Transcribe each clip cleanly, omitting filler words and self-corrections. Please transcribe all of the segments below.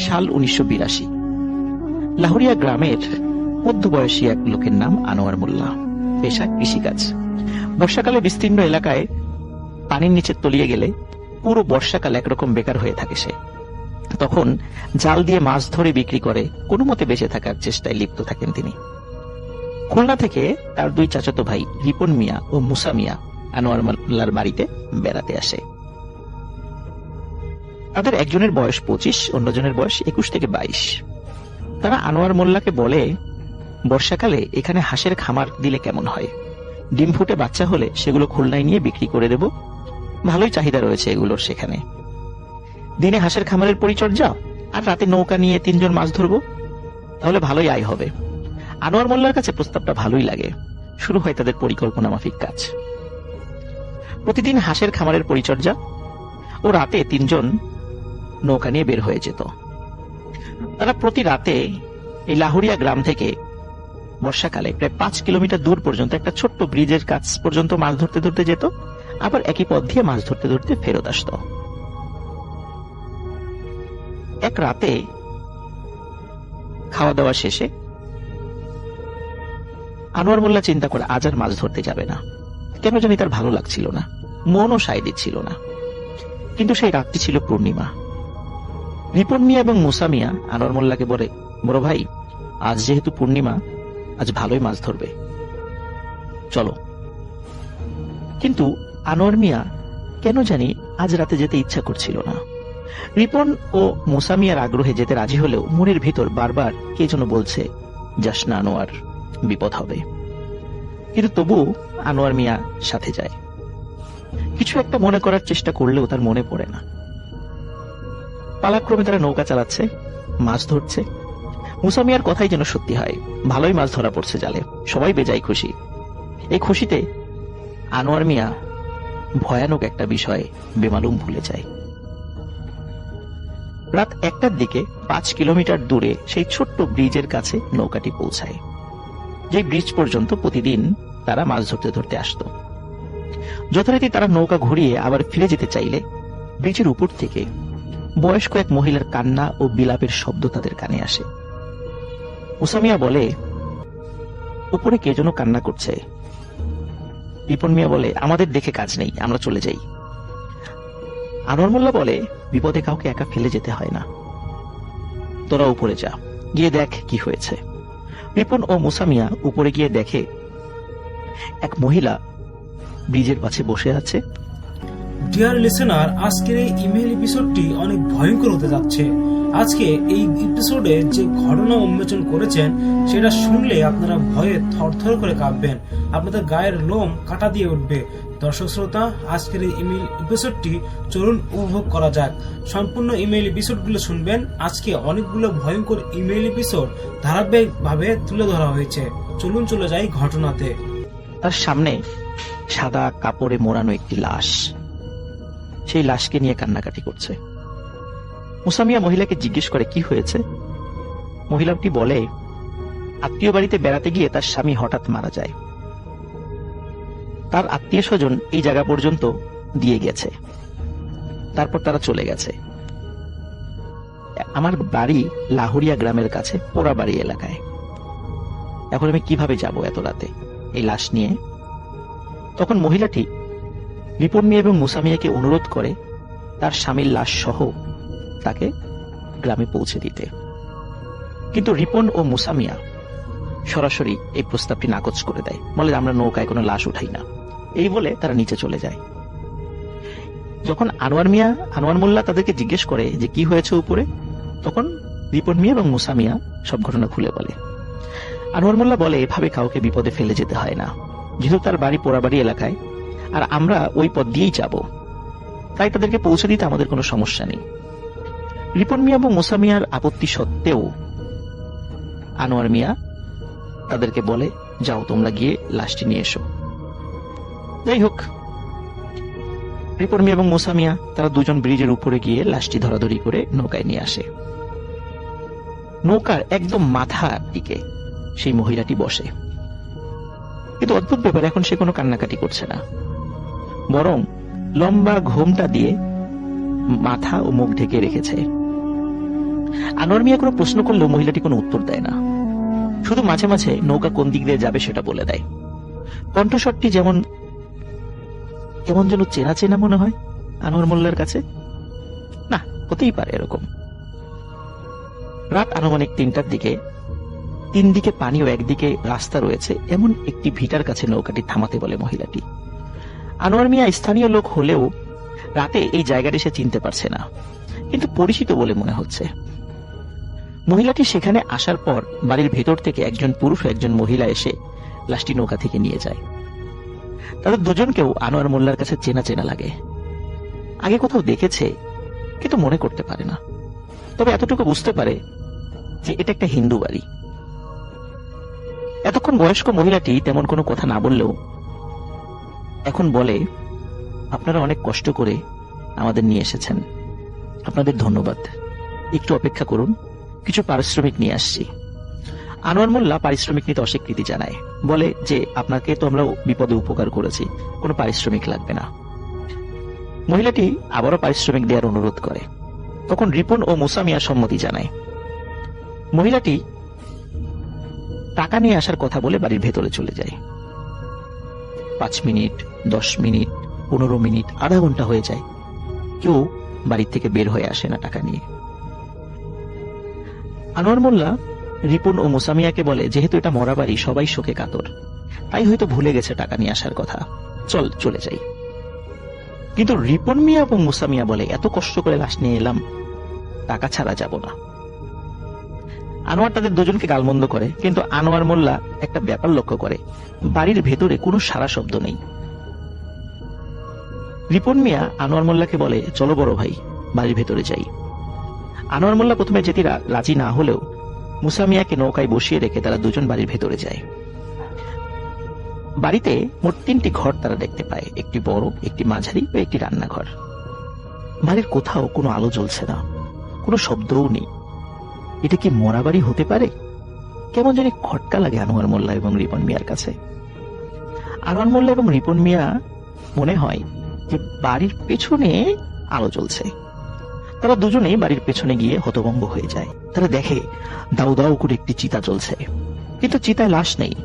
সাল 1982। লাহুরিয়া গ্রামের মধ্যবয়সী এক লোকের নাম আনোয়ার মোল্লা, পেশা কৃষিকাজ। বর্ষাকালে বিস্তীর্ণ এলাকায় পানির নিচে তলিয়ে গেলে পুরো বর্ষাকাল একরকম বেকার হয়ে থাকে সে। তখন জাল দিয়ে মাছ ধরে বিক্রি করে কোনো মতে বেঁচে থাকার চেষ্টায় লিপ্ত থাকেন তিনি। খুলনা থেকে তার দুই চাচাতো ভাই রিপন মিয়া ও মুসা মিয়া আনোয়ার মোল্লার বাড়িতে বেড়াতে আসে। তাদের একজনের বয়স 25, অন্যজনের বয়স 21 থেকে 22। তারা আনোয়ার মোল্লাকে বলে, বর্ষাকালে এখানে হাঁসের খামার দিলে কেমন হয়? ডিম ফুটে বাচ্চা হলে সেগুলো খুলনায় নিয়ে বিক্রি করে দেব, ভালোই চাহিদা রয়েছে এগুলোর সেখানে। দিনে হাঁসের খামারের পরিচর্যা আর রাতে নৌকা নিয়ে 3 জন মাছ ধরবো, তাহলে ভালোই আয় হবে। আনোয়ার মোল্লার কাছে প্রস্তাবটা ভালোই লাগে। শুরু হয় তাদের পরিকল্পনা মাফিক কাজ। প্রতিদিন হাঁসের খামারের পরিচর্যা ও রাতে 3 জন নৌকা নিয়ে বের হয়ে যেত। তারা প্রতি রাতে এই লাহুরিয়া গ্রাম থেকে বর্ষাকালে প্রায় 5 কিলোমিটার দূর পর্যন্ত একটা ছোট্ট ব্রিজের কাছ পর্যন্ত মাছ ধরতে ধরতে যেত, আবার একই পথ দিয়ে মাছ ধরতে ধরতে ফেরত আসত। এক রাতে খাওয়া দাওয়া শেষে আনোয়ার মোল্লা চিন্তা করে আজ আর মাছ ধরতে যাবে না। কেন জানি তার ভালো লাগছিল না, মনও সায় দিচ্ছিল না। কিন্তু সেই রাতটি ছিল পূর্ণিমা। রিপন মিয়া এবং মুসা মিয়া আনোয়ার মোল্লাকে বলে, বড় ভাই, আজ যেহেতু পূর্ণিমা, আজ ভালোই মাছ ধরবে, চলো। কিন্তু আনোয়ার মিয়া কেন জানি আজ রাতে যেতে ইচ্ছা করছিল না। রিপন ও মুসা মিয়ার আগ্রহে যেতে রাজি হলেও মনের ভিতর বারবার কে যেন বলছে, যাস না আনোয়ার, বিপদ হবে। কিন্তু তবু আনোয়ার মিয়া সাথে যায়। কিছু একটা মনে করার চেষ্টা করলেও তার মনে পড়ে না। পালাক্রমে তারা নৌকা চালাচ্ছে, মাছ ধরছে। মুসা মিয়ার কথাই যেন সত্যি হয়, ভালোই মাছ ধরা পড়ছে জালে, সবাই বেজায় খুশি। এই খুশিতে আনোয়ার মিয়া ভয়ানক একটা বিষয় বেমালুম ভুলে যায়। রাত 1টার দিকে 5 কিলোমিটার দূরে সেই ছোট্ট ব্রিজের কাছে নৌকাটি পৌঁছায়, যে ব্রিজ পর্যন্ত প্রতিদিন তারা মাছ ধরতে ধরতে আসত। যথারীতি তারা নৌকা ঘুরিয়ে আবার ফিরে যেতে চাইলে ব্রিজের উপর থেকে বয়স্ক এক মহিলার কান্না ও বিলাপের শব্দ তাদের কানে আসে। মুসা মিয়া বলে, উপরে কে যেন কান্না করছে। রিপন মিয়া বলে, আমাদের দেখে কাজ নেই, আমরা চলে যাই। আনোয়ার মোল্লা বলে, বিপদে কাউকে একা ফেলে যেতে হয় না, তোরা উপরে যা, গিয়ে দেখ কি হয়েছে। রিপন ও মুসা মিয়া উপরে গিয়ে দেখে এক মহিলা ব্রিজের পাশে বসে আছে। ডিয়ার লিসেনার, আজকের এই ইমেল এপিসোডটি অনেক ভয়ঙ্কর হতে যাচ্ছে। আজকে এই এপিসোডে যে ঘটনা উন্মোচন করেছেন সেটা শুনলে আপনারা ভয়ে থরথর করে কাঁপবেন, আপনাদের গায়ের লোম কাটা দিয়ে উঠবে। দর্শক শ্রোতা, আজকের এই ইমেল এপিসোডটি চলুন উপভোগ করা যাক। সম্পূর্ণ ইমেল এপিসোডগুলো শুনবেন। আজকে অনেকগুলো ভয়ঙ্কর ইমেল এপিসোড ধারাবাহিকভাবে তুলে ধরা হয়েছে। চলুন চলে যাই ঘটনাতে। তার সামনে সাদা কাপড়ে মোড়ানো একটি লাশ, সেই লাশকে নিয়ে কান্নাকাটি করছে। মুসা মিয়া মহিলাকে জিজ্ঞেস করে, কি হয়েছে? মহিলাটি বলে, আত্মীয় বাড়িতে বেড়াতে গিয়ে তার স্বামী হঠাৎ মারা যায়। তার আত্মীয় স্বজন এই জায়গা পর্যন্ত দিয়ে গেছে, তারপর তারা চলে গেছে। আমার বাড়ি লাহুরিয়া গ্রামের কাছে পোড়াবাড়ি এলাকায়। এখন আমি কিভাবে যাব এত রাতে এই লাশ নিয়ে? তখন মহিলাটি রিপন মিয়া এবং মুসা মিয়াকে অনুরোধ করে তার স্বামীর লাশ সহ তাকে গ্রামে পৌঁছে দিতে। কিন্তু রিপন ও মুসা মিয়া সরাসরি এই প্রস্তাবটি নাকচ করে দেয়, বলে আমরা নৌকায় কোনো লাশ উঠাই না। এই বলে তারা নিচে চলে যায়। যখন আনোয়ার মোল্লা তাদেরকে জিজ্ঞেস করে যে কি হয়েছে উপরে, তখন রিপন মিয়া এবং মুসা মিয়া সব ঘটনা খুলে বলে। আনোয়ার মোল্লা বলে, এভাবে কাউকে বিপদে ফেলে যেতে হয় না, যেহেতু তার বাড়ি পোড়াবাড়ি এলাকায় আর আমরা ওই পথ দিয়েই যাব, তাই তাদেরকে পৌঁছে দিতে আমাদের কোনো সমস্যা নেই। রিপন মিয়া এবং মুসা মিয়ার আপত্তি সত্ত্বেও আনোয়ার মিয়া তাদেরকে বলে, যাও তোমরা গিয়ে লাশটি নিয়ে এসো। যাই হোক, রিপন মিয়া এবং মুসা মিয়া তারা দুজন ব্রিজের উপরে গিয়ে লাশটি ধরাধরি করে নৌকায় নিয়ে আসে। নৌকার একদম মাথার দিকে সেই মহিলাটি বসে। কিন্তু অদ্ভুত ব্যাপার, এখন সে কোনো কান্নাকাটি করছে না, বরং লম্বা ঘোমটা দিয়ে মাথা ও মুখ ঢেকে রেখেছে। আনোয়ার মিয়া কোনো প্রশ্ন করলেও মহিলাটি কোনো উত্তর দেয় না, শুধু মাঝে মাঝে নৌকা কোন দিক দিয়ে যাবে সেটা বলে দেয়। কণ্ঠস্বরটি যেমন কেমন যেন চেনা চেনা মনে হয় আনোয়ার মোল্লার কাছে। না, হতেই পারে এরকম। রাত আনুমানিক 3টার দিকে, 3 দিকে পানি ও একদিকে রাস্তা রয়েছে এমন একটি ভিটার কাছে নৌকাটি থামাতে বলে মহিলাটি। আনোয়ার মিয়া স্থানীয় লোক হলেও রাতে এই জায়গাটি সে চিনতে পারছে না, কিন্তু পরিচিত বলে মনে হচ্ছে। মহিলাটি সেখানে আসার পর বাড়ির ভেতর থেকে একজন পুরুষ ও একজন মহিলা এসে লাশটি নৌকা থেকে নিয়ে যায়। তাদের দুজনকেও আনোয়ার মোল্লার কাছে চেনা চেনা লাগে। আগে কোথাও দেখেছে কিন্তু মনে করতে পারে না, তবে এতটুকু বুঝতে পারে যে এটা একটা হিন্দু বাড়ি। এতক্ষণ বয়স্ক মহিলাটি তেমন কোনো কথা না বললেও এখন বলে, আপনারা অনেক কষ্ট করে আমাদের নিয়ে এসেছেন, আপনাদের ধন্যবাদ। একটু অপেক্ষা করুন, কিছু পারিশ্রমিক নিয়ে আসছি। আনোয়ার মোল্লা পারিশ্রমিক নিতে অস্বীকৃতি জানায়, বলে যে আপনাকে তো আমরা বিপদে উপকার করেছি, কোনো পারিশ্রমিক লাগবে না। মহিলাটি আবারও পারিশ্রমিক দেওয়ার অনুরোধ করে। তখন রিপন ও মুসা মিয়া সম্মতি জানায়। মহিলাটি টাকা নিয়ে আসার কথা বলে বাড়ির ভেতরে চলে যায়। 5 মিনিট, 10 মিনিট, 15 মিনিট, আধা ঘন্টা হয়ে যায়, কেউ বাড়ির থেকে বের হয়ে আসে না টাকা নিয়ে। আনোয়ার মোল্লা রিপন ও মুসামিয়াকে বলে, যেহেতু এটা মরা বাড়ি, সবাই শোকে কাতর, তাই হয়তো ভুলে গেছে টাকা নিয়ে আসার কথা, চল চলে যাই। কিন্তু রিপন মিয়া এবং মুসামিয়া বলে, এত কষ্ট করে লাশ নিয়ে এলাম, টাকা ছাড়া যাব না। আনোয়ার তাদের দুজনকে গালমন্দ করে, কিন্তু আনোয়ার মোল্লা একটা ব্যাপার লক্ষ্য করে, বাড়ির ভেতরে কোনো সারা শব্দ নেই। রিপন মিয়া আনোয়ার মোল্লাকে বলে, চলো বড় ভাই, বাড়ির ভেতরে যাই। আনোয়ার মোল্লা প্রথমে যেতে রাজি না হলেও মুসা মিয়াকে নৌকায় বসিয়ে রেখে তারা দুজন বাড়ির ভেতরে যায়। বাড়িতে মোট 3টি ঘর তারা দেখতে পায়, একটি বড়, একটি মাঝারি ও একটি রান্নাঘর। বাড়ির কোথাও কোনো আলো জ্বলছে না, কোনো শব্দও নেই। এটা কি মরা বাড়ি হতে পারে? কেমন জানি খটকা লাগে আনোয়ার মোল্লা এবং রিপন মিয়ার কাছে। আনোয়ার মোল্লা এবং রিপন মিয়া মনে হয় যে বাড়ির পেছনে আলো জ্বলছে। তারা দুজনেই বাড়ির পেছনে গিয়ে হতভম্ব হয়ে যায়। তারা দেখে দাউ দাউ করে একটি চিতা জ্বলছে, কিন্তু চিতায় লাশ নেই।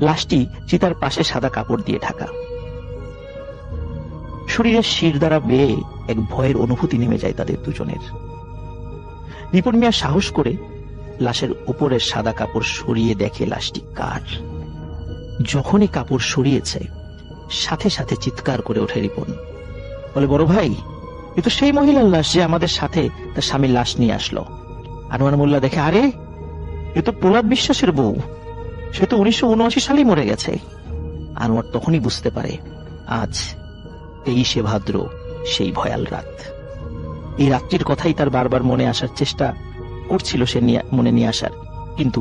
লাশটি চিতার পাশে সাদা কাপড় দিয়ে ঢাকা। শরীরের শির দ্বারা বেয়ে এক ভয়ের অনুভূতি নেমে যায় তাদের দুজনের। রিপন মিয়া সাহস করে লাশের উপরের সাদা কাপড় সরিয়ে দেখে লাশটি কার। যখনই কাপড় সরিয়েছে, সাথে সাথে চিৎকার করে ওঠে রিপন, বলে, বড় ভাই, এ তো সেই মহিলার লাশ যে আমাদের সাথে তার স্বামীর লাশ নিয়ে আসলো। আনোয়ার মোল্লা দেখে, আরে এ তো প্রহ্লাদ বিশ্বাসের বউ, সে তো 1979 সালেই মরে গেছে। আনোয়ার তখনই বুঝতে পারে আজ 23শে ভাদ্র, সেই ভয়াল রাত। এই রাত্রির কথাই তার বারবার মনে আসার চেষ্টা করছিল সে মনে নিয়ে আসার, কিন্তু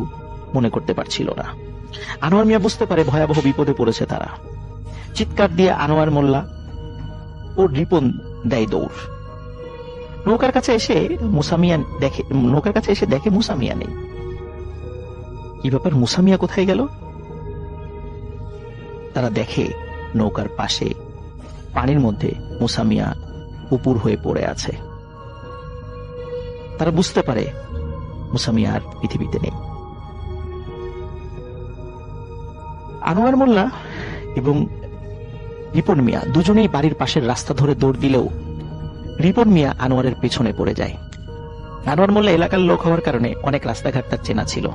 মনে করতে পারছিল না। আনোয়ার মিয়া বুঝতে পারে ভয়াবহ বিপদে পড়েছে তারা। চিৎকার দিয়ে আনোয়ার মোল্লা ও রিপন দেয় দৌড়। নৌকার কাছে এসে দেখে মুসামিয়া নেই। কি ব্যাপার, মুসামিয়া কোথায় গেল? তারা দেখে নৌকার পাশে পানির মধ্যে মুসামিয়া উপুর হয়ে পড়ে আছে। তারা বুঝতে পারে মুসামিয়া আর পৃথিবীতে নেই। আনোয়ার মোল্লা এবং রিপন মিয়া দুজনেই বাড়ির পাশের রাস্তা ধরে দৌড় দিলেও রিপন মিয়া আনোয়ারের পেছনে পড়ে যায়। আনোয়ার মোল্লা এলাকার লোক হওয়ার কারণে অনেক রাস্তাঘাট তার চেনা ছিল।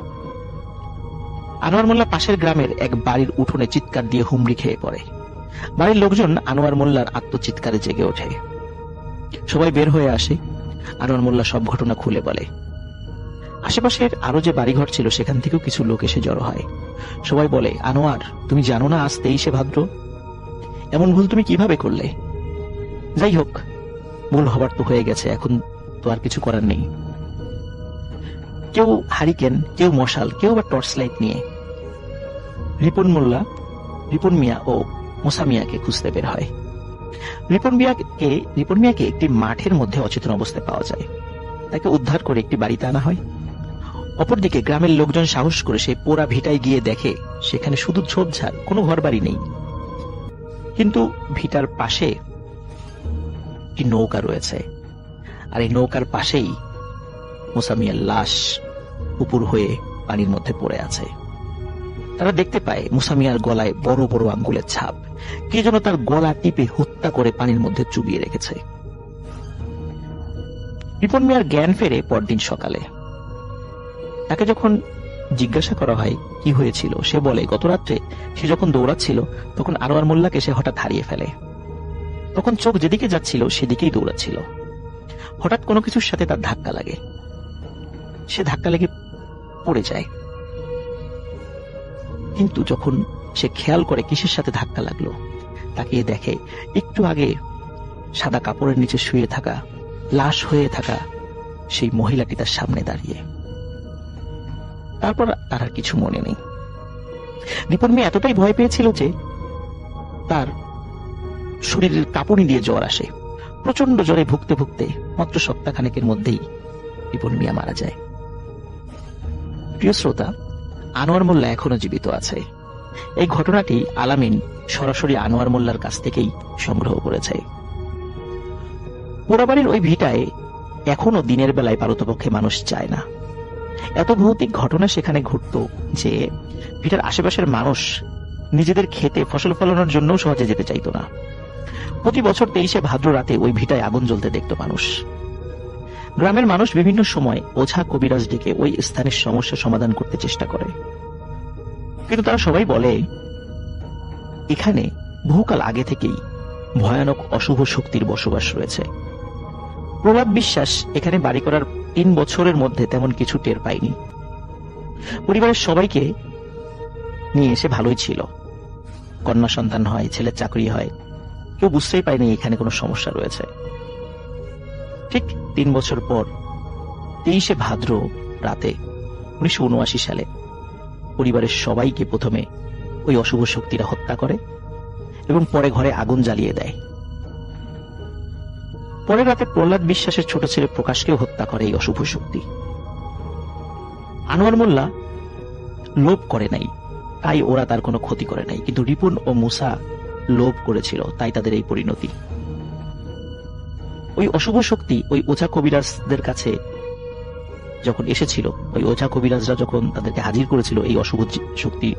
আনোয়ার মোল্লা পাশের গ্রামের এক বাড়ির উঠোনে চিৎকার দিয়ে হুমড়ি খেয়ে পড়ে। বাড়ির লোকজন আনোয়ার মোল্লার আত্মচিৎকারে জেগে ওঠে। সবাই বের হয়ে আসে। আনোয়ার মোল্লা সব ঘটনা খুলে বলে। আশেপাশের আরো যে বাড়িঘর ছিল সেখান থেকেও কিছু লোক এসে জড়ো হয়। সবাই বলে, আনোয়ার, তুমি জানো না আজ 23শে ভাদ্র? এমন ভুল তুমি কিভাবে করলে? যাই হোক, ভুল হবার তো হয়ে গেছে, এখন তো আর কিছু করার নেই। কেউ হারিকেন, কেউ মশাল, কেউ বা টর্চ লাইট নিয়ে রিপন মিয়া ও মুসা মিয়াকে খুঁজতে বের হয়। রিপন মিয়াকে একটি মাঠের মধ্যে অচেতন অবস্থায় পাওয়া যায়। তাকে উদ্ধার করে একটি বাড়িতে আনা হয়। অপরদিকে গ্রামের লোকজন সাহস করে সেই পোড়া ভিটায় গিয়ে দেখে সেখানে শুধু ঝোপঝাড়, কোনো ঘর বাড়ি নেই। কিন্তু ভিটার পাশে একটি নৌকা রয়েছে, আর এই নৌকার পাশেই মুসা মিয়ার লাশ উপুর হয়ে পানির মধ্যে পড়ে আছে। তারা দেখতে পায় মুসা মিয়ার গলায় বড় বড় আঙ্গুলের ছাপ, কে যেন তার গলা টিপে হত্যা করে পানির মধ্যে চুবিয়ে রেখেছে। রিপন মিয়ার জ্ঞান ফেরে পরদিন সকালে। তাকে যখন জিজ্ঞাসা করা হয় কি হয়েছিল, সে বলে গত রাত্রে সে যখন দৌড়াচ্ছিল তখন আনোয়ার মোল্লাকে সে হঠাৎ হারিয়ে ফেলে। তখন চোখ যেদিকে যাচ্ছিল সেদিকেই দৌড়াচ্ছিল। হঠাৎ কোনো কিছুর সাথে তার ধাক্কা লাগে, সে ধাক্কা লেগে পড়ে যায়। কিন্তু যখন সে খেয়াল করে কিসের সাথে ধাক্কা লাগলো, তাকিয়ে দেখে একটু আগে সাদা কাপড়ের নিচে শুয়ে থাকা, লাশ হয়ে থাকা সেই মহিলাটি তার সামনে দাঁড়িয়ে। তারপর তার আর কিছু মনে নেই। রিপন মিয়া এতটাই ভয় পেয়েছিল যে তার শরীরের কাঁপুনি দিয়ে জ্বর আসে। প্রচন্ড জ্বরে ভুগতে ভুগতে মাত্র সপ্তাহখানেকের মধ্যেই রিপন মিয়া মারা যায়। প্রিয় শ্রোতা, আনোয়ার মোল্লা এখনো জীবিত আছে। এই ঘটনাটি আলামিন সরাসরি আনোয়ার মোল্লার কাছ থেকেই সংগ্রহ করেছে। পোড়াবাড়ির ওই ভিটায় এখনো দিনের বেলায় পারতপক্ষে মানুষ যায় না। এত ভৌতিক ঘটনা সেখানে ঘটতো যে ভিটার আশেপাশের মানুষ নিজেদের খেতে ফসল ফলানোর জন্য সহজে যেতে চাইতো না। প্রতি বছর 23শে ভাদ্র রাতে ওই ভিটায় আগুন জ্বলতে দেখত মানুষ। গ্রামের মানুষ বিভিন্ন সময় ওঝা কবিরাজ ডেকে ওই স্থানের সমস্যা সমাধান করতে চেষ্টা করে, কিন্তু তারা সবাই বলে এখানে বহুকাল আগে থেকেই ভয়ানক অশুভ শক্তির বসবাস রয়েছে। প্রভাব বিশ্বাস এখানে বাড়ি করার 3 বছরের মধ্যে তেমন কিছু টের পায়নি। পরিবারের সবাইকে নিয়ে এসে ভালোই ছিল, কন্যা সন্তান হয়, ছেলের চাকরি হয়, কেউ বুঝতেই পায়নি এখানে কোনো সমস্যা রয়েছে। ঠিক 3 বছর পর 23শে ভাদ্র রাতে 1979 সালে পরিবারের সবাইকে প্রথমে ওই অশুভ শক্তিরা হত্যা করে এবং পরে ঘরে আগুন জ্বালিয়ে দেয়। পরের রাতে প্রহ্লাদ বিশ্বাসের ছোট ছেলে প্রকাশকেও হত্যা করে এই অশুভ শক্তি। আনোয়ার মোল্লা লোভ করে নাই, তাই ওরা তার কোনো ক্ষতি করে নাই, কিন্তু রিপন ও মুসা লোভ করেছিল, তাই তাদের এই পরিণতি। ওই অশুভ শক্তি ওই ওঝা কবিরাজদের কাছে যখন এসেছিল, ওই ওঝা কবিরাজরা যখন তাদেরকে হাজির করেছিল এই অশুভ শক্তি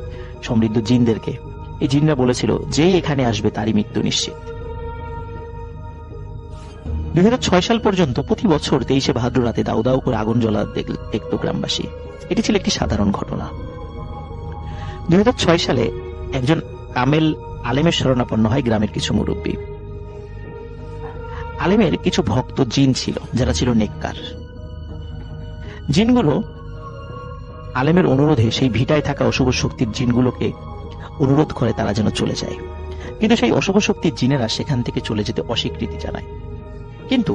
সমৃদ্ধ জিনদেরকে, এই জিনরা বলেছিল যে এখানে আসবে তারই মৃত্যু নিশ্চিত। 2006 সাল পর্যন্ত প্রতি বছর 23শে ভাদ্র রাতে দাউ দাউ করে আগুন জ্বলা দেখত গ্রামবাসী। এটি ছিল একটি সাধারণ ঘটনা। 2006 সালে একজন কামেল আলেমের শরণাপন্ন হয় গ্রামের কিছু মুরব্বী। আলেমের কিছু ভক্ত জিন ছিল যারা ছিল নেককার। জিনগুলো আলেমের অনুরোধে সেই ভিটায় থাকা অশুভ শক্তির জিনগুলোকে অনুরোধ করে তারা যেন চলে যায়, কিন্তু সেই অশুভ শক্তির জিনেরা সেখান থেকে চলে যেতে অস্বীকৃতি জানায়। কিন্তু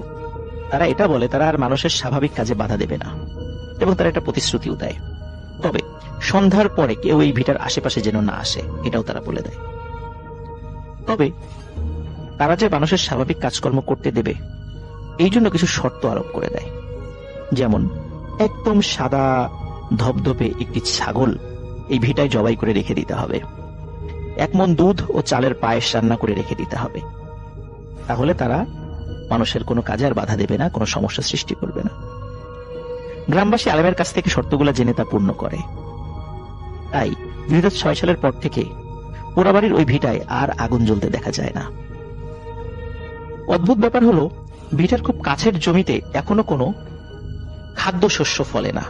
তারা এটা বলে তারা আর মানুষের স্বাভাবিক কাজে বাধা দেবে না, এবং তারা একটা প্রতিশ্রুতিও দেয়, তবে সন্ধ্যার পরে কেউ এই ভিটার আশেপাশে যেন না আসে, এটাও তারা বলে দেয়। তবে তারা যে মানুষের স্বাভাবিক কাজকর্ম করতে দেবে এই জন্য কিছু শর্ত আরোপ করে দেয়, যেমন একদম সাদা ধবধবে একটি ছাগল এই ভিটায় জবাই করে রেখে দিতে হবে, 1 মণ দুধ ও চালের পায়েস রান্না করে রেখে দিতে হবে। তাহলে তারা মানুষের কোনো কাজে আর বাধা দেবে না, কোনো সমস্যা সৃষ্টি করবে না। গ্রামবাসী আলেমের কাছ থেকে শর্তগুলো জেনে তা পূর্ণ করে। তাই 2006 সালের পর থেকে পোড়াবাড়ির ওই ভিটায় আর আগুন জ্বলতে দেখা যায় না। অদ্ভুত ব্যাপার হলো, ভিটার খুব কাছের জমিতে এখনো কোনো খাদ্যশস্য ফলে না।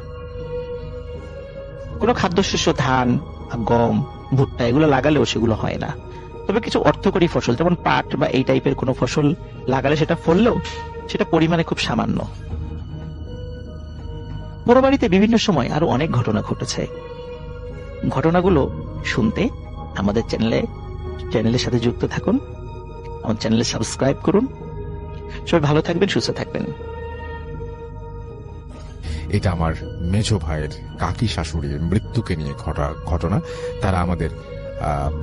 কোনো খাদ্যশস্য, ধান, গম, ভুট্টা এগুলো লাগালেও সেগুলো হয় না। তবে কিছু অর্থকরী ফসল যেমন পাট বা এই টাইপের কোনো ফসল লাগালে সেটা ফললেও সেটা পরিমাণে খুব সামান্য। পোড়াবাড়িতে বিভিন্ন সময় আরো অনেক ঘটনা ঘটেছে। ঘটনাগুলো শুনতে আমাদের চ্যানেলের সাথে যুক্ত থাকুন, আমার চ্যানেলে সাবস্ক্রাইব করুন। সবাই ভালো থাকবেন, সুস্থ থাকবেন। এটা আমার মেজ ভাইয়ের কাকি শাশুড়ির মৃত্যুকে নিয়ে ঘটনা। তারা আমাদের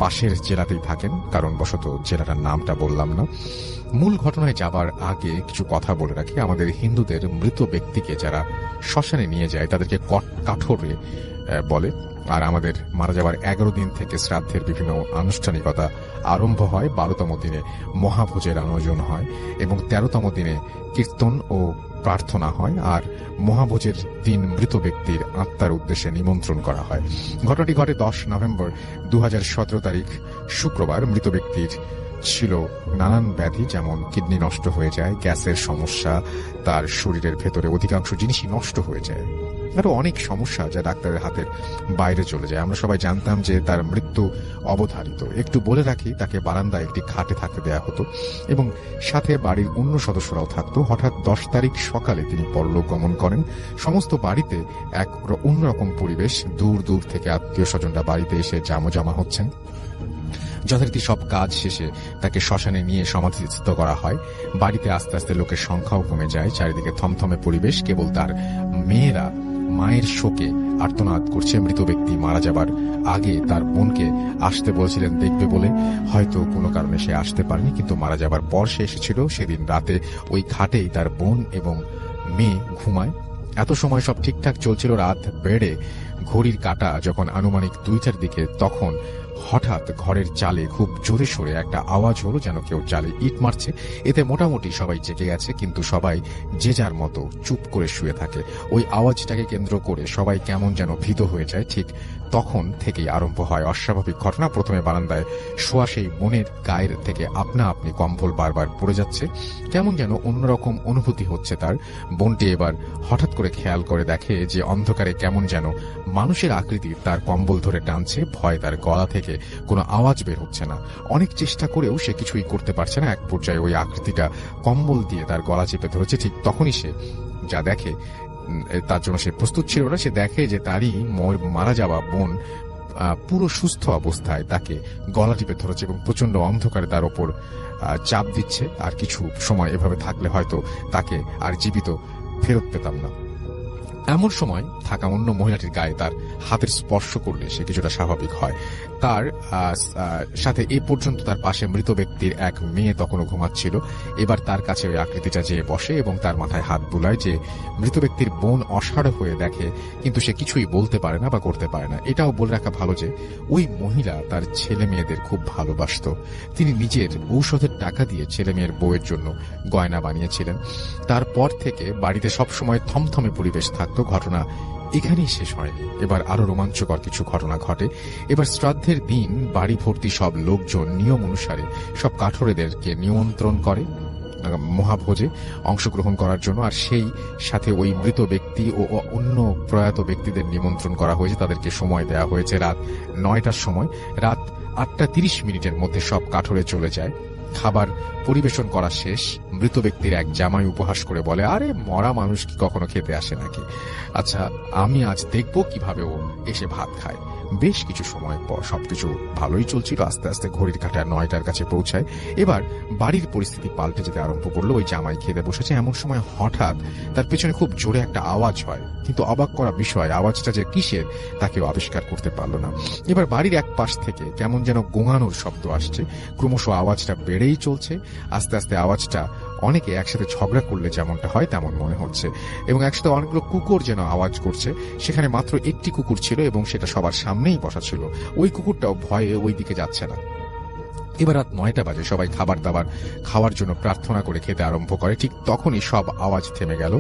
পাশের জেলাতেই থাকেন, কারণ বশত জেলাটার নামটা বললাম না। মূল ঘটনায় যাবার আগে কিছু কথা বলে রাখি। আমাদের হিন্দুদের মৃত ব্যক্তিকে যারা শ্মশানে নিয়ে যায় তাদেরকে কাঠোরে বলে, আর আমাদের মারা যাবার 11 দিন থেকে শ্রাদ্ধের বিভিন্ন আনুষ্ঠানিকতা আরম্ভ হয়। 12তম দিনে মহাভোজের আয়োজন হয় এবং 13তম দিনে কীর্তন ও প্রার্থনা হয় আর মহাভোজের দিন মৃত ব্যক্তির আত্মার উদ্দেশ্যে নিমন্ত্রণ করা হয়। ঘটনাটি ঘটে 10 নভেম্বর 2017 তারিখ শুক্রবার। মৃত ব্যক্তির ছিল নানান ব্যাধি, যেমন কিডনি নষ্ট হয়ে যায়, গ্যাসের সমস্যা, তার শরীরের ভেতরে অধিকাংশ জিনিসই নষ্ট হয়ে যায়, আরো অনেক সমস্যা যা ডাক্তারের হাতের বাইরে চলে যায়। আমরা সবাই জানতাম যে তার মৃত্যু অবধারিত। একটু বলে রাখি, তাকে বারান্দায় একটি খাটে থাকতে দেয়া হতো এবং সাথে বাড়ির অন্য সদস্যরাও থাকতো। হঠাৎ 10 তারিখ সকালে তিনি পরলোক গমন করেন। সমস্ত বাড়িতে এক অন্যরকম পরিবেশ। দূর দূর থেকে আত্মীয় স্বজনরা বাড়িতে এসে জামা হচ্ছেন। যথারীতি সব কাজ শেষে তাকে শ্মশানে নিয়ে সমাধিস্থ করা হয়। বাড়িতে আস্তে আস্তে লোকের সংখ্যাও কমে যায়। চারিদিকে থমথমে পরিবেশ। কেবল তার মেয়েরা মায়ের শোকে আর্তনাদ করছে। মৃত ব্যক্তি মারা যাবার আগে তার বোনকে আসতে বলেছিলেন দেখবে বলে, হয়তো কোনো কারণে সে আসতে পারেনি, কিন্তু মারা যাবার পর সে এসেছিল। সেদিন রাতে ওই খাটেই তার বোন এবং মেয়ে ঘুমায়। এত সময় সব ঠিকঠাক চলছিল। রাত বেড়ে ঘড়ির কাঁটা যখন আনুমানিক 2টার দিকে, তখন হঠাৎ ঘরের চালে খুব জোরে সোরে একটা আওয়াজ হলো, যেন কেউ চালে ইট মারছে। এতে মোটামুটি সবাই জেগে গেছে, কিন্তু সবাই যে যার মতো চুপ করে শুয়ে থাকে। ওই আওয়াজটাকে কেন্দ্র করে সবাই কেমন যেন ভীত হয়ে যায়। ঠিক তখন থেকেই আরম্ভ হয় অস্বাভাবিক ঘটনা। প্রথমে বারান্দায় শোয়া সেই বোনের গায়ের থেকে আপনা আপনি কম্বল বারবার পড়ে যাচ্ছে। কেমন যেন অন্যরকম অনুভূতি হচ্ছে তার। বোনটি এবার হঠাৎ করে খেয়াল করে দেখে যে অন্ধকারে কেমন যেন মানুষের আকৃতি তার কম্বল ধরে টানছে। ভয় তার গলা থেকে কোনো আওয়াজ বের হচ্ছে না। অনেক চেষ্টা করেও সে কিছুই করতে পারছে না। এক পর্যায়ে ওই আকৃতিটা কম্বল দিয়ে তার গলা চেপে ধরেছে। ঠিক তখনই সে যা দেখে, তার জন্য সে প্রস্তুত ছিল না। সে দেখে যে তারই মারা যাওয়া বোন পুরো সুস্থ অবস্থায় তাকে গলা টিপে ধরেছে এবং প্রচন্ড অন্ধকারে তার ওপর চাপ দিচ্ছে। আর কিছু সময় এভাবে থাকলে হয়তো তাকে আর জীবিত ফেরত পেতাম না। এমন সময় থাকা অন্য মহিলাটির গায়ে তার হাতের স্পর্শ করলে সে কিছুটা স্বাভাবিক হয়। তার সাথে এ পর্যন্ত তার পাশে মৃত ব্যক্তির এক মেয়ে তখনও ঘুমাচ্ছিল। এবার তার কাছে ওই আকৃতিটা যেয়ে বসে এবং তার মাথায় হাত বুলায়। যে মৃত ব্যক্তির বোন অসাড় হয়ে দেখে, কিন্তু সে কিছুই বলতে পারে না বা করতে পারে না। এটাও বলে রাখা ভালো যে ওই মহিলা তার ছেলে মেয়েদের খুব ভালোবাসত। তিনি নিজের ঔষধের টাকা দিয়ে ছেলে মেয়ের বউয়ের জন্য গয়না বানিয়েছিলেন। তারপর থেকে বাড়িতে সবসময় থমথমে পরিবেশ থাকত। ঘটনা এখানেই শেষ হয়নি। এবার আরো রোমাঞ্চকর কিছু ঘটনা ঘটে। এবার শ্রাদ্ধের দিন বাড়ি ভর্তি সব লোকজন নিয়ম অনুসারে সব কাঠুরেদেরকে নিমন্ত্রণ করে মহাভোজে অংশগ্রহণ করার জন্য। আর সেই সাথে ওই মৃত ব্যক্তি ও অন্য প্রয়াত ব্যক্তিদের নিমন্ত্রণ করা হয়েছে। তাদেরকে সময় দেওয়া হয়েছে রাত 9টার সময়। রাত 8:30 মধ্যে সব কাঠুরে চলে যায়। খাবার পরিবেশন করা শেষ। মৃত ব্যক্তির এক জামাই উপহাস করে বলে, আরে মরা মানুষ কি কখনো খেতে আসে নাকি? আচ্ছা, আমি আজ দেখব কিভাবে ও এসে ভাত খায়। বেশ কিছু সময় পর সবকিছু ভালোই চলছিল। আস্তে আস্তে ঘড়ির কাঁটা 9টার কাছে পৌঁছায়। এবার বাড়ির পরিস্থিতি পাল্টে যেতে আরম্ভ করলো। ওই জামাই খেতে বসেছে, এমন সময় হঠাৎ তার পেছনে খুব জোরে একটা আওয়াজ হয়। কিন্তু অবাক করা বিষয়, আওয়াজটা যে কিসের তা কেউ আবিষ্কার করতে পারল না। এবার বাড়ির এক পাশ থেকে কেমন যেন গোঙানোর শব্দ আসছে। ক্রমশ আওয়াজটা বেড়েই চলছে। আস্তে আস্তে আওয়াজটা অনেকে একসাথে ঝগড়া করলে যেমনটা হয় তেমন মনে হচ্ছে, এবং একসাথে অনেকগুলো কুকুর যেন আওয়াজ করছে। সেখানে মাত্র একটি কুকুর ছিল এবং সেটা সবার সামনেই বসা ছিল। ওই কুকুরটাও ভয়ে ওই দিকে যাচ্ছে না। এবার রাত 9টা বাজে। সবাই খাবার দাবার খাওয়ার জন্য প্রার্থনা করে খেতে আরম্ভ করে। ঠিক তখনই সব আওয়াজ থেমে গেল।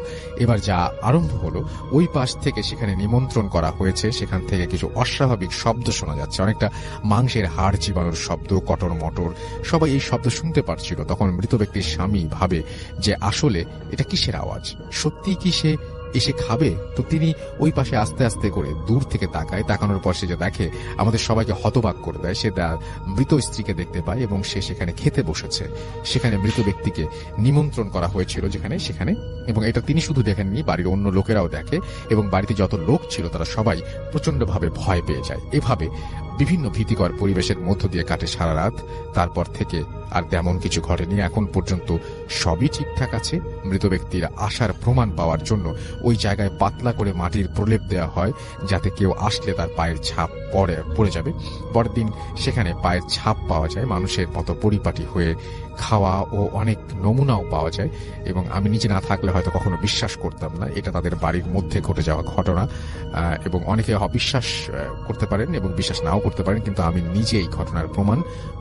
এবার যা আরম্ভ হলো, ওই পাশ থেকে সেখানে নিমন্ত্রণ করা হয়েছে সেখান থেকে কিছু অস্বাভাবিক শব্দ শোনা যাচ্ছে। অনেকটা মাংসের হাড় চিবানোর শব্দ, কটর মটর। সবাই এই শব্দ শুনতে পারছিল। তখন মৃত ব্যক্তির স্বামী ভাবে যে আসলে এটা কিসের আওয়াজ, সত্যি কি সে এসে খাবে? তো তিনি ওই পাশে আস্তে আস্তে করে দূর থেকে তাকায়। তাকানোর পর সে যে দেখে, আমাদের সবাইকে হতবাক করে দেয়। সে তার মৃত স্ত্রীকে দেখতে পায় এবং সে সেখানে খেতে বসেছে। সেখানে মৃত ব্যক্তিকে নিমন্ত্রণ করা হয়েছিল সেখানে, এবং এটা তিনি শুধু দেখেননি, বাড়ির অন্য লোকেরাও দেখে এবং বাড়িতে যত লোক ছিল তারা সবাই প্রচন্ডভাবে ভয় পেয়ে যায়। এভাবে বিভিন্ন ভীতিকর পরিবেশের মধ্য দিয়ে কাটে সারা রাত। তারপর থেকে আর তেমন কিছু ঘটেনি। এখন পর্যন্ত সবই ঠিকঠাক আছে। মৃত ব্যক্তির আসার প্রমাণ পাওয়ার জন্য ওই জায়গায় পাতলা করে মাটির প্রলেপ দেওয়া হয়, যাতে কেউ আসলে তার পায়ের ছাপ পড়ে যাবে। পরের দিন সেখানে পায়ের ছাপ পাওয়া যায়, মানুষের মতো পরিপাটি হয়ে খাওয়া ও অনেক নমুনাও পাওয়া যায়। এবং আমি নিজে না থাকলে হয়তো কখনো বিশ্বাস করতাম না এটা তাদের বাড়ির মধ্যে ঘটে যাওয়া ঘটনা। এবং অনেকে অবিশ্বাস করতে পারেন এবং বিশ্বাস নাও করতে পারেন, কিন্তু আমি নিজে এই ঘটনার প্রমাণ।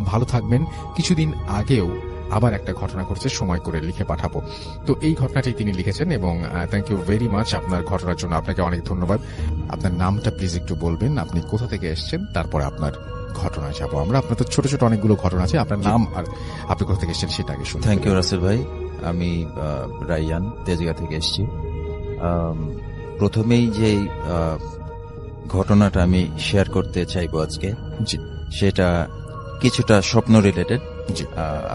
ভালো থাকবেন। কিছুদিন আগেও আবার একটা ঘটনা ঘটছে, সময় করে লিখে পাঠাবো। তো এই ঘটনাটি তিনি লিখেছেন এবং থ্যাংক ইউ ভেরি মাচ আপনার ঘটনার জন্য। আপনাকে অনেক ধন্যবাদ। আপনার নামটা প্লিজ একটু বলবেন, আপনি কোথা থেকে এসেছেন, তারপরে আপনার ঘটনায় যাবো আমরা। আপনার তো ছোট ছোট অনেকগুলো ঘটনা আছে, আপনার নাম আর আপনি কোথা থেকে এসেছেন সেটা আগে শুনুন। থ্যাংক ইউ রাসেল ভাই। আমি রাইয়ান, তেজগাঁ থেকে এসেছি। প্রথমেই যে ঘটনাটা আমি শেয়ার করতে চাইবো আজকে, জি সেটা কিছুটা স্বপ্ন রিলেটেড। জি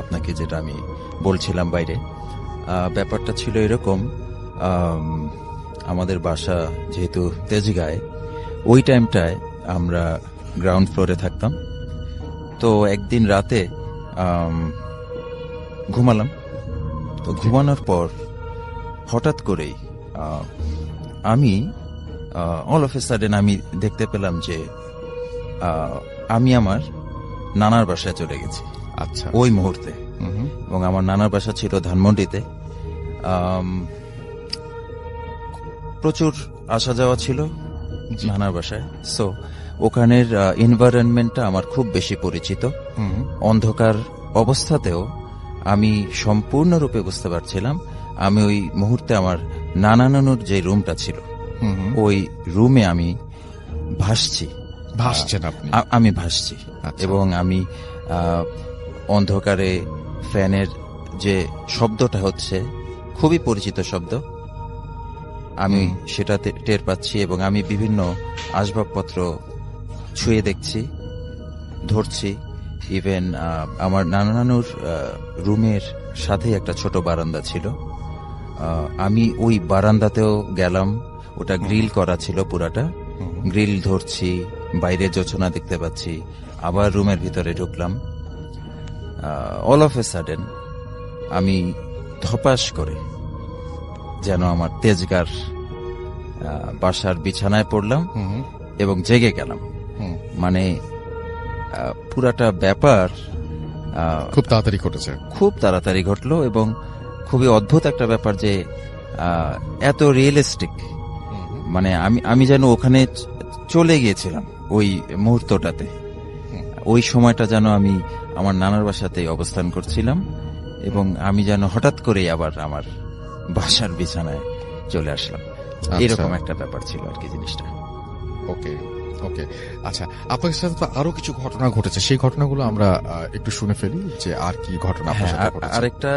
আপনাকে যেটা আমি বলছিলাম বাইরে, ব্যাপারটা ছিল এরকম। আমাদের বাসা যেহেতু তেজগাঁয়, ওই টাইমটায় আমরা গ্রাউন্ড ফ্লোরে থাকতাম। তো একদিন রাতে ঘুমালাম। তো ঘুমানোর পর হঠাৎ করেই আমি অল অফ এ সাডেন আমি দেখতে পেলাম যে আমি আমার নানার বাসায় চলে গেছি আচ্ছা। ওই মুহূর্তে। এবং আমার নানার বাসা ছিল ধানমন্ডিতে। প্রচুর আসা যাওয়া ছিল নানার বাসায়। সো ওখানের এনভায়রনমেন্টটা আমার খুব বেশি পরিচিত। অন্ধকার অবস্থাতেও আমি সম্পূর্ণরূপে বুঝতে পারছিলাম আমি ওই মুহূর্তে আমার নানা নানুর যে রুমটা ছিল ওই রুমে আমি ভাসছেন আপনি? আমি ভাসছি। আচ্ছা। এবং আমি অন্ধকারে ফ্যানের যে শব্দটা হচ্ছে খুবই পরিচিত শব্দ, আমি সেটা টের পাচ্ছি। এবং আমি বিভিন্ন আসবাবপত্র ছুঁয়ে দেখছি, ধরছি। ইভেন আমার নানা নানুর রুমের সাথে একটা ছোট বারান্দা ছিল। আমি ওই বারান্দাতেও গেলাম, ওটা গ্রিল করা ছিল পুরাটা। গ্রিল ধরছি, বাইরে জোছনা দেখতে পাচ্ছি। আবার রুমের ভিতরে ঢুকলাম। অল অফ এ সাডেন আমি ধপাস করে যেন আমার তেজগাঁর বাসার বিছানায় পড়লাম এবং জেগে গেলাম। মানে পুরাটা ব্যাপার খুব তাড়াতাড়ি ঘটেছে। খুব তাড়াতাড়ি ঘটলো এবং খুবই অদ্ভুত একটা ব্যাপার যে এত রিয়েলিস্টিক। মানে আমি যেন ওখানে চলে গিয়েছিলাম ওই মুহূর্তটাতে। ওই সময়টা যেন আমি আমার নানার বাসাতে অবস্থান করছিলাম এবং আমি যেন হঠাৎ করেই আবার আমার বাসার বিছানায় চলে আসলাম। এরকম একটা ব্যাপার ছিল আর কি জিনিসটা। ওকে ওকে, আচ্ছা, আপনার সাথে তো আরো কিছু ঘটনা ঘটেছে, সেই ঘটনাগুলো আমরা একটু শুনে ফেলি যে আর কি ঘটনা আপনার সাথে ঘটেছে। আরেকটা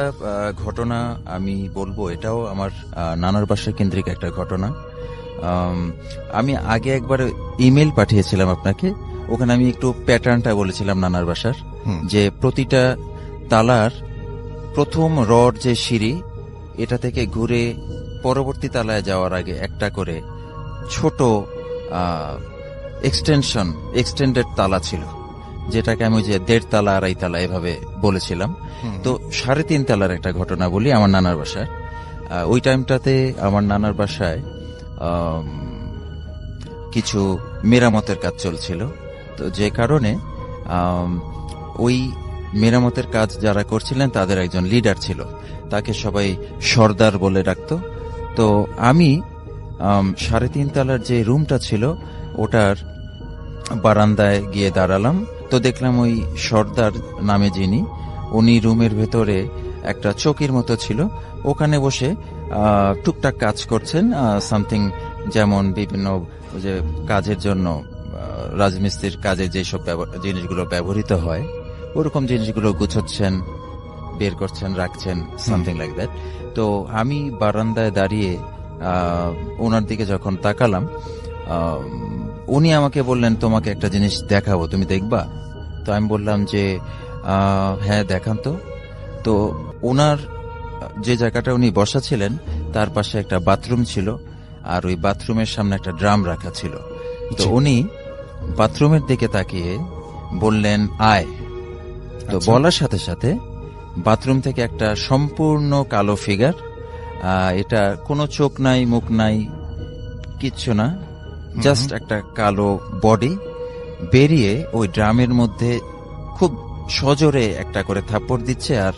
ঘটনা আমি বলবো, এটাও আমার নানার বাসা কেন্দ্রিক একটা ঘটনা। আমি আগে একবার ইমেল পাঠিয়েছিলাম আপনাকে, ওখানে আমি একটু প্যাটার্নটা বলেছিলাম নানার বাসার, যে প্রতিটা তালার প্রথম রড যে সিঁড়ি, এটা থেকে ঘুরে পরবর্তী তালায় যাওয়ার আগে একটা করে ছোট এক্সটেন্ডেড তালা ছিল, যেটাকে আমি যে 1.5 তালা 2.5 তালা এভাবে বলেছিলাম। তো 3.5 তালার একটা ঘটনা বলি আমার নানার বাসায়। ওই টাইমটাতে আমার নানার বাসায় কিছু মেরামতের কাজ চলছিল। তো যে কারণে ওই মেরামতের কাজ যারা করছিলেন তাদের একজন লিডার ছিল, তাকে সবাই সর্দার বলে ডাকতো। তো আমি 3.5 তালার যে রুমটা ছিল ওটার বারান্দায় গিয়ে দাঁড়ালাম। তো দেখলাম ওই সর্দার নামে যিনি, উনি রুমের ভেতরে একটা চৌকির মতো ছিল, ওখানে বসে টুকটাক কাজ করছেন। সামথিং যেমন বিভিন্ন যে কাজের জন্য রাজমিস্ত্রির কাজে যেসব জিনিসগুলো ব্যবহৃত হয় ওরকম জিনিসগুলো গুছাচ্ছেন, বের করছেন, রাখছেন, সামথিং লাইক দ্যাট। তো আমি বারান্দায় দাঁড়িয়ে ওনার দিকে যখন তাকালাম, উনি আমাকে বললেন, তোমাকে একটা জিনিস দেখাবো, তুমি দেখবা? তো আমি বললাম যে হ্যাঁ দেখান তো। তো ওনার যে জায়গাটা উনি বসা ছিলেন তার পাশে একটা বাথরুম ছিল, আর ওই বাথরুমের সামনে একটা ড্রাম রাখা ছিল। তো উনি বাথরুমের দিকে তাকিয়ে বললেন, আয়। তো বলার সাথে সাথে বাথরুম থেকে একটা সম্পূর্ণ কালো ফিগার, এটা কোনো চোখ নাই, মুখ নাই, কিচ্ছু না, জাস্ট একটা কালো বডি বেরিয়ে ওই ড্রামের মধ্যে খুব সজোরে একটা করে থাপ্পড় দিচ্ছে আর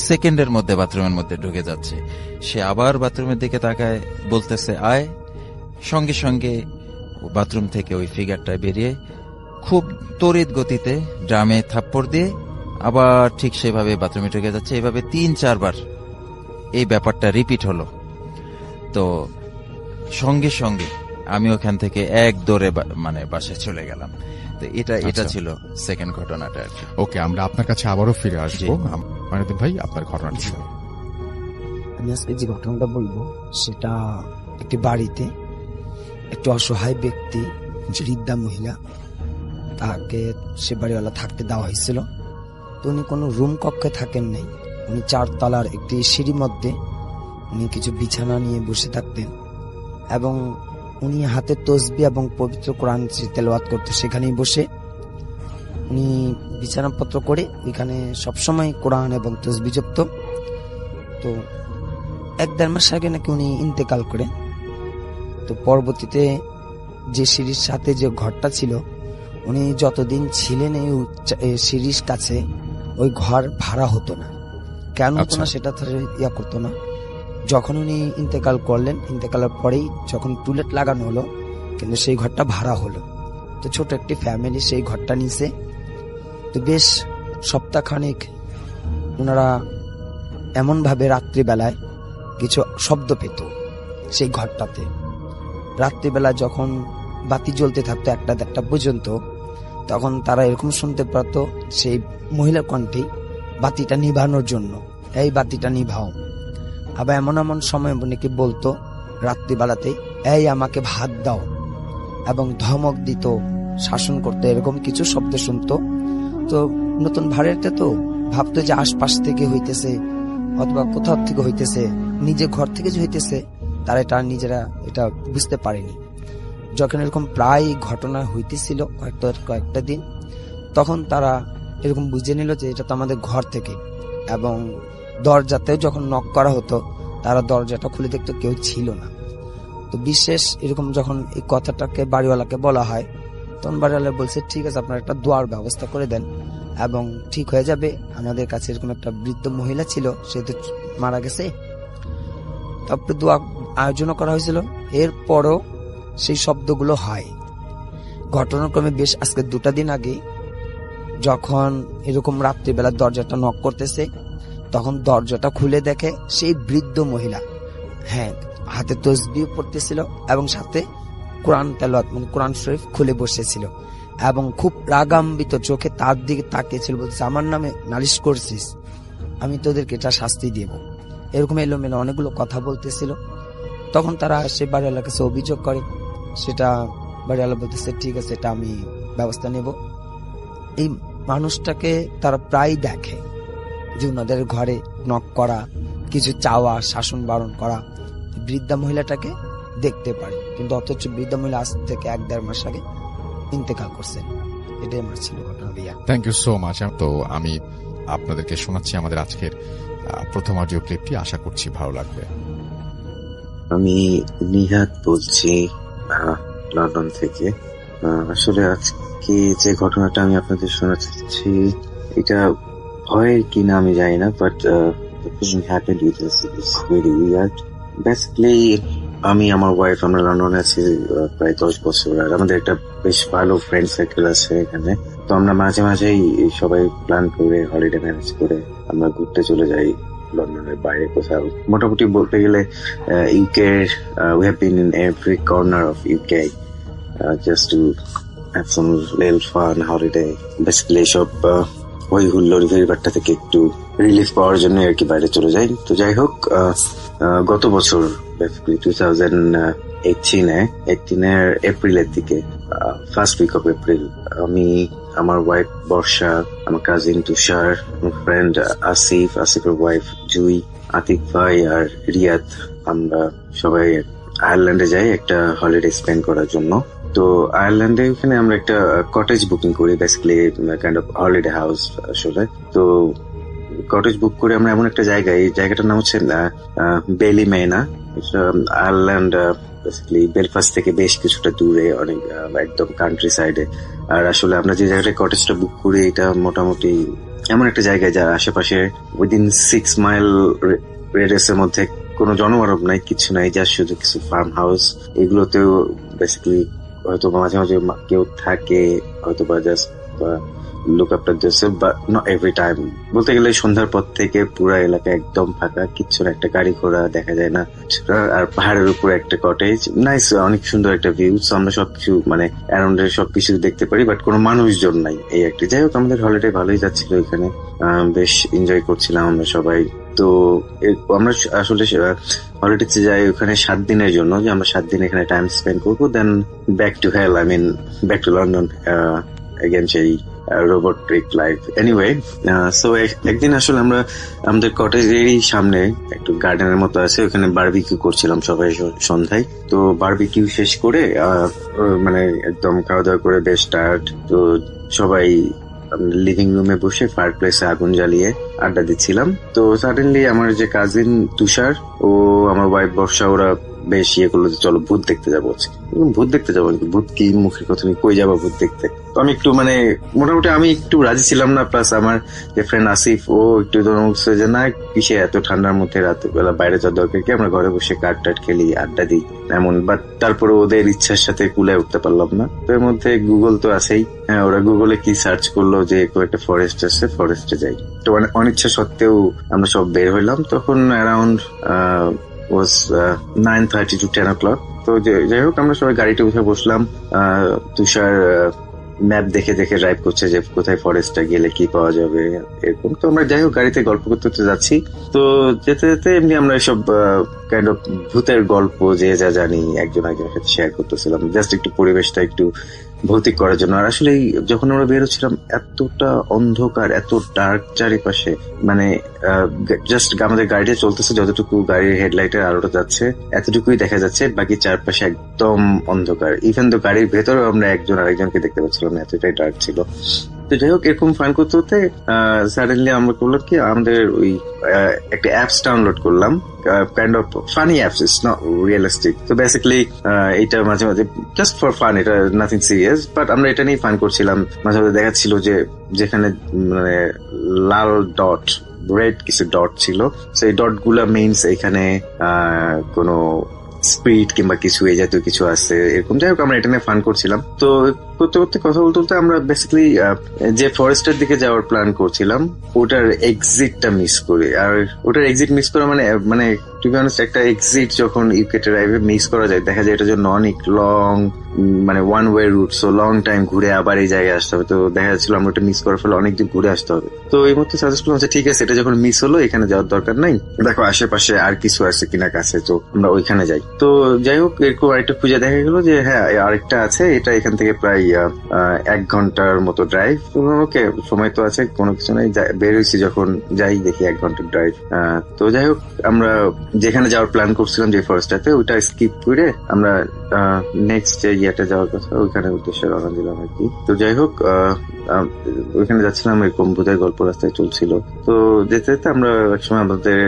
সেকেন্ডের মধ্যে বাথরুমের মধ্যে ঢুকে যাচ্ছে। সে আবার বাথরুমের দিকে তাকায়, বলতেছে আয়। সঙ্গে সঙ্গে বাথরুম থেকে ওই ফিগারটা বেরিয়ে খুব তড়িৎ গতিতে ড্রামে থাপ্পড় দিয়ে আবার ঠিক সেভাবে বাথরুমে ঢুকে যাচ্ছে, এইভাবে 3-4 বার এই ব্যাপারটা রিপিট হলো। তো সঙ্গে সঙ্গে আমি ওখান থেকে এক দৌড়ে মানে বাসায় চলে গেলাম। তো এটা আচ্ছা। ছিল সেকেন্ড ঘটনাটা আর কি। ওকে, আমরা আপনার কাছে আবারও ফিরে আসবো। জি। মাইনুদ্দিন ভাই, আপনার ঘটনাটি শুনুন। আমি আজকে যে ঘটনাটা বলবো সেটা একটি বাড়িতে একটি অসহায় ব্যক্তি, বৃদ্ধা মহিলা, তাকে সে বাড়িওয়ালা থাকতে দেওয়া হয়েছিল। তো উনি কোনো রুম কক্ষে থাকেন নাই, উনি 4 তলার একটি সিঁড়ির মধ্যে উনি কিছু বিছানা নিয়ে বসে থাকতেন এবং উনি হাতে তসবিহ এবং পবিত্র কোরআন তেলাওয়াত করতে সেখানেই বসে উনি বিছানাপত্র করে ওইখানে সবসময় কোরআন এবং তসবিহ জপত। তো 1-1.5 মাস আগে নাকি উনি ইন্তেকাল করেন। তো পরবর্তীতে যে সিঁড়ির সাথে যে ঘরটা ছিল, উনি যতদিন ছিলেন এই সিঁড়ির কাছে ওই ঘর ভাড়া হতো না। কেন হতো না আচ্ছা। সেটা তার ইয়া করতো না। যখন উনি ইন্তেকাল করলেন, ইন্তেকালের পরেই যখন টুলেট লাগানো হলো, কিন্তু সেই ঘরটা ভাড়া হলো। তো ছোট একটি ফ্যামিলি সেই ঘরটা নিছে। তো বেশ সপ্তাহখানেক ওনারা এমনভাবে রাত্রিবেলায় কিছু শব্দ পেত সেই ঘরটাতে। রাত্রিবেলা যখন বাতি জ্বলতে থাকতো 1টা পর্যন্ত, তখন তারা এরকম শুনতে পেত সেই মহিলার কণ্ঠে বাতিটা নিভানোর জন্য, এই বাতিটা নিভাও। আবার এমন এমন সময় নাকি বলতো রাত্রিবেলাতে, এই আমাকে ভাত দাও, এবং ধমক দিত, শাসন করতো, এরকম কিছু শব্দ শুনতো। তো নতুন ভাড়াতে তো ভাবতো যে আশপাশ থেকে হইতেছে অথবা কোথাও থেকে হইতেছে, নিজে ঘর থেকে যে হইতেছে, তারা এটা নিজেরা এটা বুঝতে পারেনি। যখন এরকম প্রায় ঘটনা হইতেছিল কয়েকটা দিন, তখন তারা এরকম বুঝে নিল যে এটা তো আমাদের ঘর থেকে। এবং দরজাতেও যখন নক করা হতো, তারা দরজাটা খুলে দেখতো কেউ ছিল না। তো বিশেষ এরকম যখন এই কথাটাকে বাড়িওয়ালাকে বলা হয়, তখন বাড়িওয়ালা বলছে, ঠিক আছে, আপনারা একটা দোয়ার ব্যবস্থা করে দেন এবং ঠিক হয়ে যাবে। আমাদের কাছে এরকম একটা বৃদ্ধ মহিলা ছিল, সে তো মারা গেছে। তারপরে দোয়া আয়োজন করা হয়েছিল। এরপরও সেই শব্দগুলো হয়। ঘটনাক্রমে বেশ আজকে 2টা দিন আগে যখন এরকম রাত্রিবেলা দরজাটা নক করতেছে, তখন দরজাটা খুলে দেখে সেই বৃদ্ধ মহিলা, হ্যাঁ, হাতে তসবিহ পড়তেছিল এবং সাথে কোরআন তেলাওয়াত মানে কোরআন শরীফ খুলে বসেছিল এবং খুব রাগান্বিত চোখে তার দিকে তাকিয়েছিল, বলছে, আমার নামে নালিশ করছিস, আমি তোদেরকে এটা শাস্তি দেব। এরকম এলোমেলো অনেকগুলো কথা বলতেছিল। তখন তারা সে বাড়িওয়ালার কাছে অভিযোগ করে, সেটা বাড়িওয়ালা বলতেছে, ঠিক আছে, এটা আমি ব্যবস্থা নেব। এই মানুষটাকে তারা প্রায় দেখে যে ওনাদের ঘরে নক করা, কিছু চাওয়া, শাসন বারণ করা, বৃদ্ধা মহিলাটাকে দেখতে পারে। কিন্তু অথচ বৃদ্ধা মহিলা আজ থেকে 1-1.5 মাস আগে ইন্তেকাল করছেন। এটাই আমার ছিল ঘটনা ভাইয়া। Thank you so much. তো আমি আপনাদেরকে শোনাচ্ছি আমাদের আজকের প্রথম অডিও ক্লিপটি। আশা করছি ভালো লাগবে। আমি নিহাত বলছি লন্ডন থেকে। আসলে আজকে যে ঘটনাটা আমি আপনাদের শোনাচ্ছি, এটা ভয়ের কিনা আমি জানি না, but happened with us is very weird. Basically, আমি আমার ওয়াইফ আমরা লন্ডনে আছি প্রায় 10 বছর, আর আমাদের একটা বেশ ভালো ফ্রেন্ড সার্কেল আছে এখানে। তো আমরা মাঝে মাঝেই সবাই প্ল্যান করে, হলিডে ম্যানেজ করে আমরা ঘুরতে চলে যাই লন্ডনের বাইরে কোথাও। মোটামুটি বলতে গেলে UK, we have been in every corner of UK just to have some little fun holiday. Basically সব ওই হুল্লোড় ভিড়ভাট্টা থেকে একটু রিলিফ পাওয়ার জন্য আর কি বাইরে চলে যাই। তো যাই হোক, গত বছর 2018 এপ্রিলের দিকে, ফার্স্ট উইক অফ এপ্রিল, আমি, আমার ওয়াইফ বর্ষা, আমার কাজিন তুষার, আমার ফ্রেন্ড আসিফের ওয়াইফ জুই, আতিক ভাই আর রিয়াদ, আমরা সবাই আয়ারল্যান্ডে যাই একটা হলিডে স্পেন্ড করার জন্য। তো আয়ারল্যান্ডে ওখানে আমরা একটা কটেজ বুকিং করি, basically kind of holiday house আসলে। তো কটেজ বুক করে আমরা এমন একটা জায়গায়, এই জায়গাটার নাম হচ্ছে বেলিমেনা, আয়ারল্যান্ড বেসিক্যালি বেলফাস্ট থেকে বেশ কিছুটা দূরে, অনেক একদম কান্ট্রি সাইডে। আর আসলে আমরা যে জায়গাটায় কটেজটা বুক করি, এটা মোটামুটি এমন একটা জায়গায় যার আশেপাশে উইদিন 6 মাইল রেডিয়াসের মধ্যে কোনো জনমানব নাই, কিছু নাই, যা শুধু কিছু ফার্ম হাউস। এগুলোতেও বেসিক্যালি হয়তো মাঝে মাঝে কেউ থাকে, হয়তো বা just look after theirself, but not every time. বলতে গেলে সন্ধ্যার পর থেকে পুরো এলাকা একদম ফাঁকা, কিচ্ছু না, একটা গাড়ি ঘোড়া দেখা যায় না, আর পাহাড়ের উপর একটা কটেজ, নাইস, অনেক সুন্দর একটা ভিউ। আমরা সবকিছু মানে অ্যারাউন্ড সবকিছু দেখতে পারি, বাট কোনো মানুষজন নাই, এই একটা। যাই হোক, আমাদের হলিডে ভালোই যাচ্ছিল এখানে, বেশ এনজয় করছিলাম আমরা সবাই। তো আমরা আসলে হলিডেতে যাই ওখানে 7 দিনের জন্য, যে আমরা 7 দিন এখানে টাইম স্পেন্ড করবো, then back to hell, I mean back to London, again সেই রোবটিক লাইফ। এনিওয়ে, সো একদিন আসলে আমরা আমাদের কটেজেরই সামনে একটু গার্ডেনের মতো আছে, ওখানে বারবিকিউ করছিলাম সবাই সন্ধ্যায়। তো বারবিকিউ শেষ করে মানে একদম খাওয়া দাওয়া করে বেশ টায়ার্ড, তো সবাই লিভিং রুমে বসে ফায়ার প্লেসে আগুন জ্বালিয়ে আড্ডা দিচ্ছিলাম। তো সাডেনলি আমার যে কাজিন তুষার ও আমার ওয়াইফ বর্ষা, ওরা বেশ ইয়ে করলো যে চলো ভূত দেখতে যাবো। ভূত দেখতে যাবো, ভূত কি মুখের কথা, তুমি কই যাবো ভূত দেখতে? তো আমি একটু মানে মোটামুটি আমি একটু রাজি ছিলাম না, প্লাস আমার যে ফ্রেন্ড আসিফ ও একটু বলছে যে না, কিসে এত ঠান্ডার মধ্যে রাতের বেলা বাইরে যাওয়ার দরকার কি, আমরা ঘরে বসে কাঠ টাট খেলি, আড্ডা দিই এমন। বাট তারপরে ওদের ইচ্ছার সাথে কুলায় উঠতে পারলাম না। তো এর মধ্যে গুগল তো আছেই, হ্যাঁ, ওরা গুগলে কি সার্চ করলো যে একটা ফরেস্ট আছে, ফরেস্টে যাই। তো মানে অনিচ্ছা সত্ত্বেও আমরা সব বের হইলাম। তখন অ্যারাউন্ড was 9:30 to 10 o'clock. তো যাই হোক, আমরা সবাই গাড়িতে উঠে বসলাম। তুষার ম্যাপ দেখে দেখে ড্রাইভ করছে যে কোথায় ফরেস্টটা গেলে কি পাওয়া যাবে এরকম। তো আমরা যাই হোক গাড়িতে গল্প করতে করতে যাচ্ছি। তো যেতে যেতে এমনি আমরা এসব কাইন্ড অফ ভূতের গল্প যে যা জানি একজন একজনের সাথে শেয়ার করতেছিলাম, জাস্ট একটু পরিবেশটা একটু ভৌতিক করার জন্য। আর আসলে যখন আমরা বেরোচ্ছিলাম এতটা অন্ধকার, এত ডার্ক চারিপাশে, মানে জাস্ট আমাদের গাড়িটা চলতেছে, যতটুকু গাড়ির হেডলাইটের আলোটা যাচ্ছে এতটুকুই দেখা যাচ্ছে, বাকি চারপাশে একদম অন্ধকার। ইভেন তো গাড়ির ভেতরেও আমরা একজন আরেকজনকে দেখতে পাচ্ছিলাম না, এতটাই ডার্ক ছিল। তো যাই হোক, এরকম ফান করতে করতে সাডেনলি আমরা করলাম কি, আমাদের ওই একটা অ্যাপস ডাউনলোড করলাম, kind of funny apps, it's not realistic. তো বেসিক্যালি এটা মাঝে মাঝে জাস্ট ফর ফান, এটা নাথিং সিরিয়াস, বাট আমরা এটা নিয়ে ফান করছিলাম। মাঝে মাঝে দেখাচ্ছিল যে যেখানে মানে লাল ডট, রেড কিছু ডট ছিল, সেই ডট গুলা মিনস এখানে কোনো স্পিরিট কিংবা কিছু এই জাতীয় কিছু আছে এরকম। যাই হোক, আমরা এটা নিয়ে ফান করছিলাম। তো করতে করতে কথা বলতে বলতে আমরা বেসিক্যালি যে ফরেস্টের দিকে যাওয়ার প্ল্যান করছিলাম ওটার এক্সিটটা মিস করি। আর ওটার এক্সিট মিস করা মানে টু বি অনেস্ট, একটা এক্সিট যখন ইউকে ড্রাইভে মিস করা যায়, দেখা যায় এটার জন্য অনেক লং, মানে one way route, so long time ঘুরে আবার এই জায়গায় আসতে হবে। তো দেখা যাচ্ছিল আমরা ওটা মিস করার ফলে অনেকদিন ঘুরে আসতে হবে। তো এই মধ্যে সাজেস্ট করলাম ঠিক আছে, এটা যখন মিস হলো এখানে যাওয়ার দরকার নাই, দেখো আশেপাশে আর কিছু আছে কিনা কাছে, তো আমরা ওইখানে যাই। তো যাই হোক, এরকম আরেকটা খুঁজে দেখা গেলো যে হ্যাঁ আরেকটা আছে, এটা এখান থেকে প্রায় 1 ঘন্টার মতো ড্রাইভ। ওকে, সময় তো আছে, কোনো কিছু নাই, বের হয়েছি যখন যাই দেখি 1 ঘন্টার ড্রাইভ। তো যাই হোক, আমরা যেখানে যাওয়ার প্ল্যান করছিলাম যে ফরেস্টটাতে, ওইটা স্কিপ করে আমরা নেক্সট যে ইয়েটা যাওয়ার কথা ওইখানে উদ্দেশ্যে রওনা দিলাম আর কি। তো যাই হোক, ওইখানে যাচ্ছিলাম, এরকম ভূতের গল্প রাস্তায় চলছিল। তো যেতে যেতে আমরা একসময় আমাদের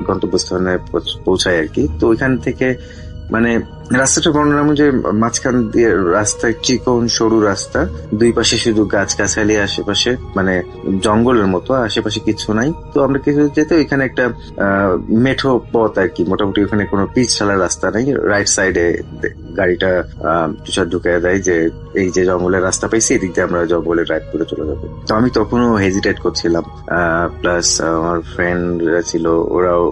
গন্তব্যস্থানে পৌঁছাই আর কি। তো ওইখান থেকে মানে রাস্তাটা বর্ণনা যে মাঝখান দিয়ে রাস্তায় চিকন সরু রাস্তা, দুই পাশে শুধু গাছগাছালি, আশেপাশে মানে জঙ্গলের মতো, আশেপাশে কিছু নাই। তো আমরা কিছু যেতে ওইখানে একটা মেঠো পথ আর কি, মোটামুটি ওখানে কোনো পিচ ছাড়ার রাস্তা নাই। রাইট সাইডে গাড়িটা তুষার ঢুকিয়ে দেয় যে এই যে জঙ্গলের রাস্তা পাইছি, এদিক দিয়ে আমরা জঙ্গলে ড্রাইভ করে চলে যাবো। তো আমি তখনও হেজিটেট করছিলাম, প্লাস আমার ফ্রেন্ডরা ছিল, ওরাও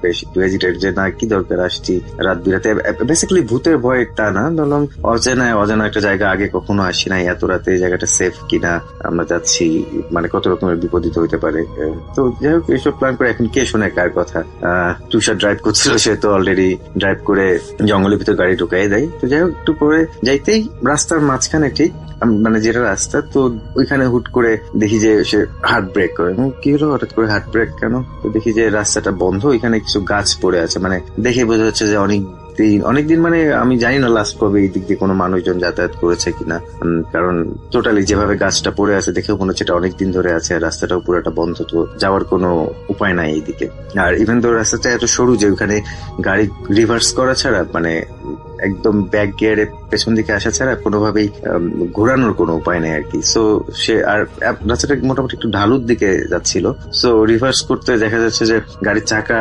বেশ একটু হেজিটেট যে না কি দরকার, আসছি রাত বিরাতে। বেসিক্যালি ভূতের ভয় তা না, ধরলাম অজানা একটা জায়গা, আগে কখনো আসি নাই, এত রাতে এই জায়গাটা সেফ কিনা, আমরা যাচ্ছি মানে কত রকমের বিপরীত হইতে পারে। তো যাই হোক, এইসব প্ল্যান করে এখন কে শোনে কার কথা। তুষার ড্রাইভ করছিল, সে তো অলরেডি ড্রাইভ করে জঙ্গলের ভিতর গাড়ি ঢুকাই দেয়। তো যাই হোক, একটু পরে যাইতেই রাস্তার মাঝখানে ঠিক মানে যেটা রাস্তা, তো ওইখানে হুট করে দেখি যে সে হার্ট ব্রেক করে। কি হলো হঠাৎ করে হার্ট ব্রেক কেন? তো দেখি যে রাস্তাটা বন্ধ, ওইখানে কিছু গাছ পড়ে আছে, মানে দেখে বোঝা যাচ্ছে যে অনেকদিন মানে আমি জানি না লাস্ট কবে এই দিক দিয়ে কোনো মানুষজন যাতায়াত করেছে কিনা, কারণ টোটালি যেভাবে গাছটা পড়ে আছে দেখেও মনে হচ্ছে এটা অনেকদিন ধরে আছে, আর রাস্তাটাও পুরোটা বন্ধ, তো যাওয়ার কোনো উপায় নাই এইদিকে। আর ইভেন তো রাস্তাটা এত সরু যে ওখানে গাড়ি রিভার্স করা ছাড়া মানে একদম ব্যাক গিয়ারে পেছন দিকে আসা ছাড়া কোনোভাবেই ঘোরানোর কোনো উপায় নেই আর কি। সো সে আর রাস্তাটা মোটামুটি একটু ঢালুর দিকে যাচ্ছিল, সো রিভার্স করতে দেখা যাচ্ছে যে গাড়ির চাকা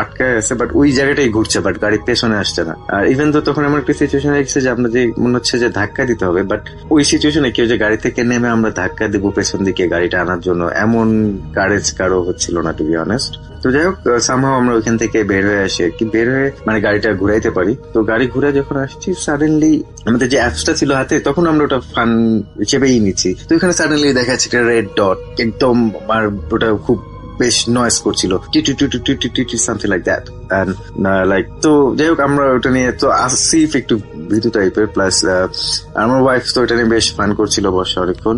আটকায় আছে, বাট ওই জায়গাটাই ঘুরছে, বাট গাড়ি পেছনে আসছে না। আর ইভেন তো তখন এমন একটা সিচুয়েশন হয়ে গেছে যে আপনার যে মনে হচ্ছে যে ধাক্কা দিতে হবে, বাট ওই সিচুয়েশনে কেউ যে গাড়ি থেকে নেমে আমরা ধাক্কা দিব পেছন দিকে গাড়িটা আনার জন্য, এমন কারেজ কারো হচ্ছিল না, টু বি অনেস্ট। তো যাই হোক, সামহাও আমরা ওইখান থেকে বের হয়ে আসি আর কি, বের হয়ে মানে গাড়িটা ঘুরাইতে পারি। তো গাড়ি ঘুরে যখন আসছি, সাডেনলি আমাদের যে অ্যাপসটা ছিল হাতে, তখন আমরা ওটা ফান হিসেবেই নিচ্ছি। তো এখানে সাডেনলি দেখা যাচ্ছে একটা রেড ডট, একদম আর ওটা খুব বেশ নয়েজ করছিল, সামথিং লাইক দ্যাট। লাইক তো যাই হোক, আমরা ওটা নিয়ে তো আসিফ একটু ভীতু টাইপের, প্লাস আমার ওয়াইফ তো এটা নিয়ে বেশ ফান করছিল বসে অনেকক্ষণ।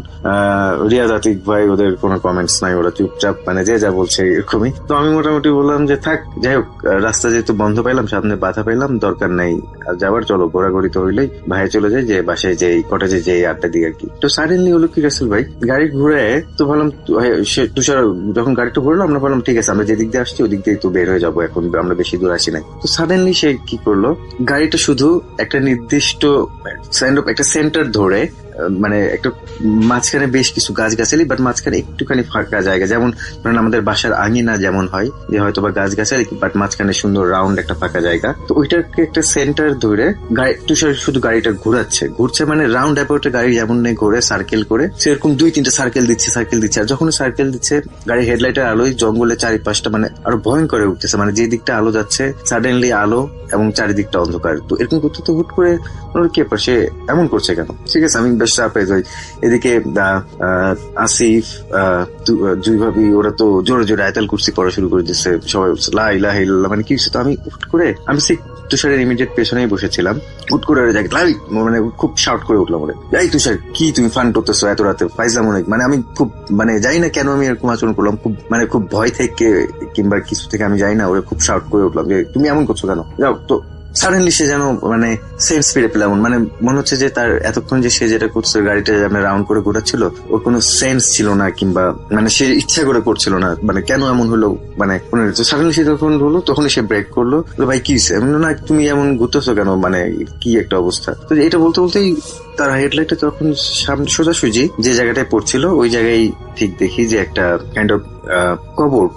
রিয়াজ, আতিক ভাই, ওদের কোনো কমেন্টস নাই, ওরা চুপচাপ মানে যে যা বলছে এরকমই। তো আমি মোটামুটি বললাম যে থাক, যাই হোক রাস্তা যেহেতু বন্ধ পাইলাম, সামনে বাধা পাইলাম, দরকার নাই যাবার, চলো ঘোরাঘুরি তো হইলেই ভাইয়া চলে যায় যে বাসায় যে কটেজে যে 8টার দিকে আর কি। তো সাডেনলি হলো কি রাসেল ভাই, গাড়ি ঘুরে তো ভাবলাম তুষার যখন গাড়িটা ঘুরলো, আমরা ভাবলাম ঠিক আছে আমরা যেদিক দিয়ে আসছি ওদিক দিয়ে তো বের হয়ে যাবো, এখন আমরা বেশি দূর আসি নাই। তো সাডেনলি সে কি করলো, গাড়িটা শুধু একটা নির্দিষ্ট একটা সেন্টার ধরে, মানে একটা মাঝখানে বেশ কিছু গাছগাছালি, বাট মাঝখানে একটুখানি ফাঁকা জায়গা, যেমন ধরেন আমাদের বাসার আঙিনা যেমন হয় যে হয়তো বা গাছগাছালি, বাট মাঝখানে সুন্দর রাউন্ড একটা ফাঁকা জায়গা। তো ওইটাকে একটা সেন্টার ধরে তুষার শুধু গাড়িটা ঘুরছে মানে রাউন্ড অ্যাবাউটে গাড়ি যেমন নেই ঘুরে সার্কেল করে, সেরকম 2-3টা সার্কেল দিচ্ছে। আর যখন সার্কেল দিচ্ছে, গাড়ির হেডলাইটের আলোয় জঙ্গলের চারিপাশটা মানে আরো ভয়ঙ্কর হয়ে উঠতেছে, মানে যে দিকটা আলো যাচ্ছে সাডেনলি আলো এবং চারিদিকটা অন্ধকার। তো এরকম করতে তো হুট করে কে পার সে এমন করছে কেন? ঠিক আছে, আমি বেশ সারপ্রাইজ হই। এদিকে আসিফ, জুই ভাবি, ওরা তো জোরে জোরে আয়াতুল কুরসি পড়া শুরু করে দিচ্ছে, সবাই লা ইলাহা ইল্লাল্লাহ, মানে কি হচ্ছে। তো আমি হুট করে আমি তুষারের ইমিডিয়েট পেছনেই বসেছিলাম, হুট করে মানে খুব শাউট করে উঠলাম, এই তুষার কি তুমি ফান করতেছো এত রাতে, ফাইজলাম অনেক। মানে আমি খুব মানে জানি না কেন আমি এরকম আচরণ করলাম, খুব ভয় থেকে কিংবা কিছু থেকে আমি জানি না, ওরা খুব শাউট করে উঠলাম যে তুমি এমন করছো কেন, যাও। তো সাডেনলি সে যেন মানে সেন্স ফিরে পেলাম, মানে মনে হচ্ছে যে তার এতক্ষণ যে সে যেটা করছে, গাড়িটা আমরা রাউন্ড করে ঘোরাচ্ছিল, ওর কোনো সেন্স ছিল না, কিংবা মানে সে ইচ্ছা করে করছিল না, মানে কেন এমন হলো মানে সাডেনলি সে যখন হলো তখনই সে ব্রেক করলো, ভাই কি হয়েছে, না তুমি এমন ঘুরতেছো কেন, মানে কি একটা অবস্থা। তো এটা বলতে বলতেই তার হেডলাইটটা তখন সামনে সোজাসুজি যে জায়গাটায় পড়ছিল ওই জায়গায় ঠিক দেখি যে একটা কাইন্ড অফ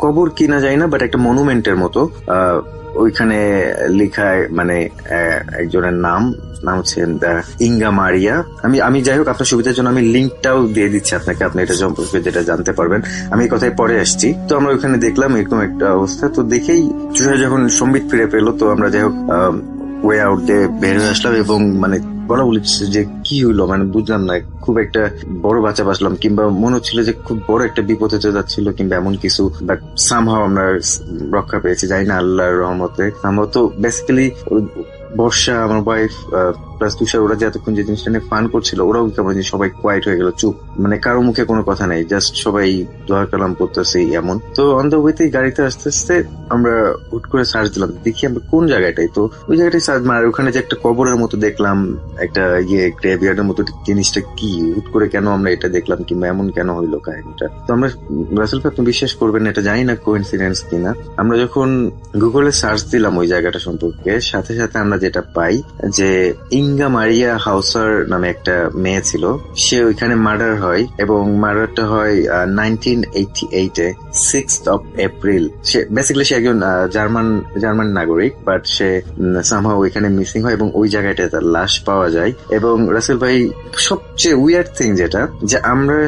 কবর কিনা যায় না, বাট একটা মনুমেন্টের মতো ওইখানে লেখায়, মানে একজনের নাম হচ্ছে ইঙ্গা মারিয়া। আমি যাই হোক আপনার সুবিধার জন্য আমি লিঙ্কটাও দিয়ে দিচ্ছি আপনাকে, আপনি এটা সম্পর্কে যেটা জানতে পারবেন। আমি এই কথায় পরে আসছি। তো আমরা ওইখানে দেখলাম এরকম একটা অবস্থা। তো দেখেই যখন সম্বিত ফিরে পেলো, তো আমরা যাই হোক ওয়ে আউট দিয়ে বের হয়ে আসলাম, এবং মানে বলা বলেছে যে কি হইলো, মানে বুঝলাম না, খুব একটা বড় বাচ্চা বাসলাম, কিংবা মনে হচ্ছিল যে খুব বড় একটা বিপদ হতে যাচ্ছিল কিংবা এমন কিছু, বাট সামহাও আমরা রক্ষা পেয়েছি, জানি না আল্লাহর রহমতে। আমরা তো বেসিক্যালি বর্ষা, আমার ওয়াইফ প্লাস তুষার, ওরা যে এতক্ষণ যে জিনিসটা নিয়ে ফান করছিল, ওরাও কেমন সবাই কোয়াইট হয়ে গেল, চুপ, মানে কারো মুখে কোনো কথা নেই, জাস্ট সবাই দোয়া কালাম করতেছে এমন। তো অন দ্য ওয়েতে গাড়িতে আস্তে আস্তে আমরা হুট করে সার্চ দিলাম, দেখি আমরা কোন জায়গাটাই, তো ওই জায়গাটাই সার্চ মার, ওখানে যে একটা কবরের মতো দেখলাম, একটা গ্রেভিয়ার্ডের মতো জিনিসটা কি, হুট করে কেন আমরা এটা দেখলাম, কিংবা এমন কেন হইলো কাহিনীটা। তো আমরা রাসেল ভাই, আপনি বিশ্বাস করবেন না, এটা জানি না কোইন্সিডেন্স কিনা, আমরা যখন গুগলে সার্চ দিলাম ওই জায়গাটা সম্পর্কে, সাথে সাথে আমরা যেটা পাই যে ইঙ্গা মারিয়া হাউসার নামে একটা মেয়ে ছিল, সে ওইখানে মার্ডার হয়, এবং মার্ডারটা হয় 1988-এ 6th of April। সে বেসিক্যালি সে একজন জার্মান নাগরিক, বাট সে সামহাও ওইখানে মিসিং হয়, এবং ওই জায়গাটায় তার লাশ পাওয়া যায়। এবং রাসেল ভাই, সবচেয়ে উইয়ার্ড থিং যেটা, যে আমরা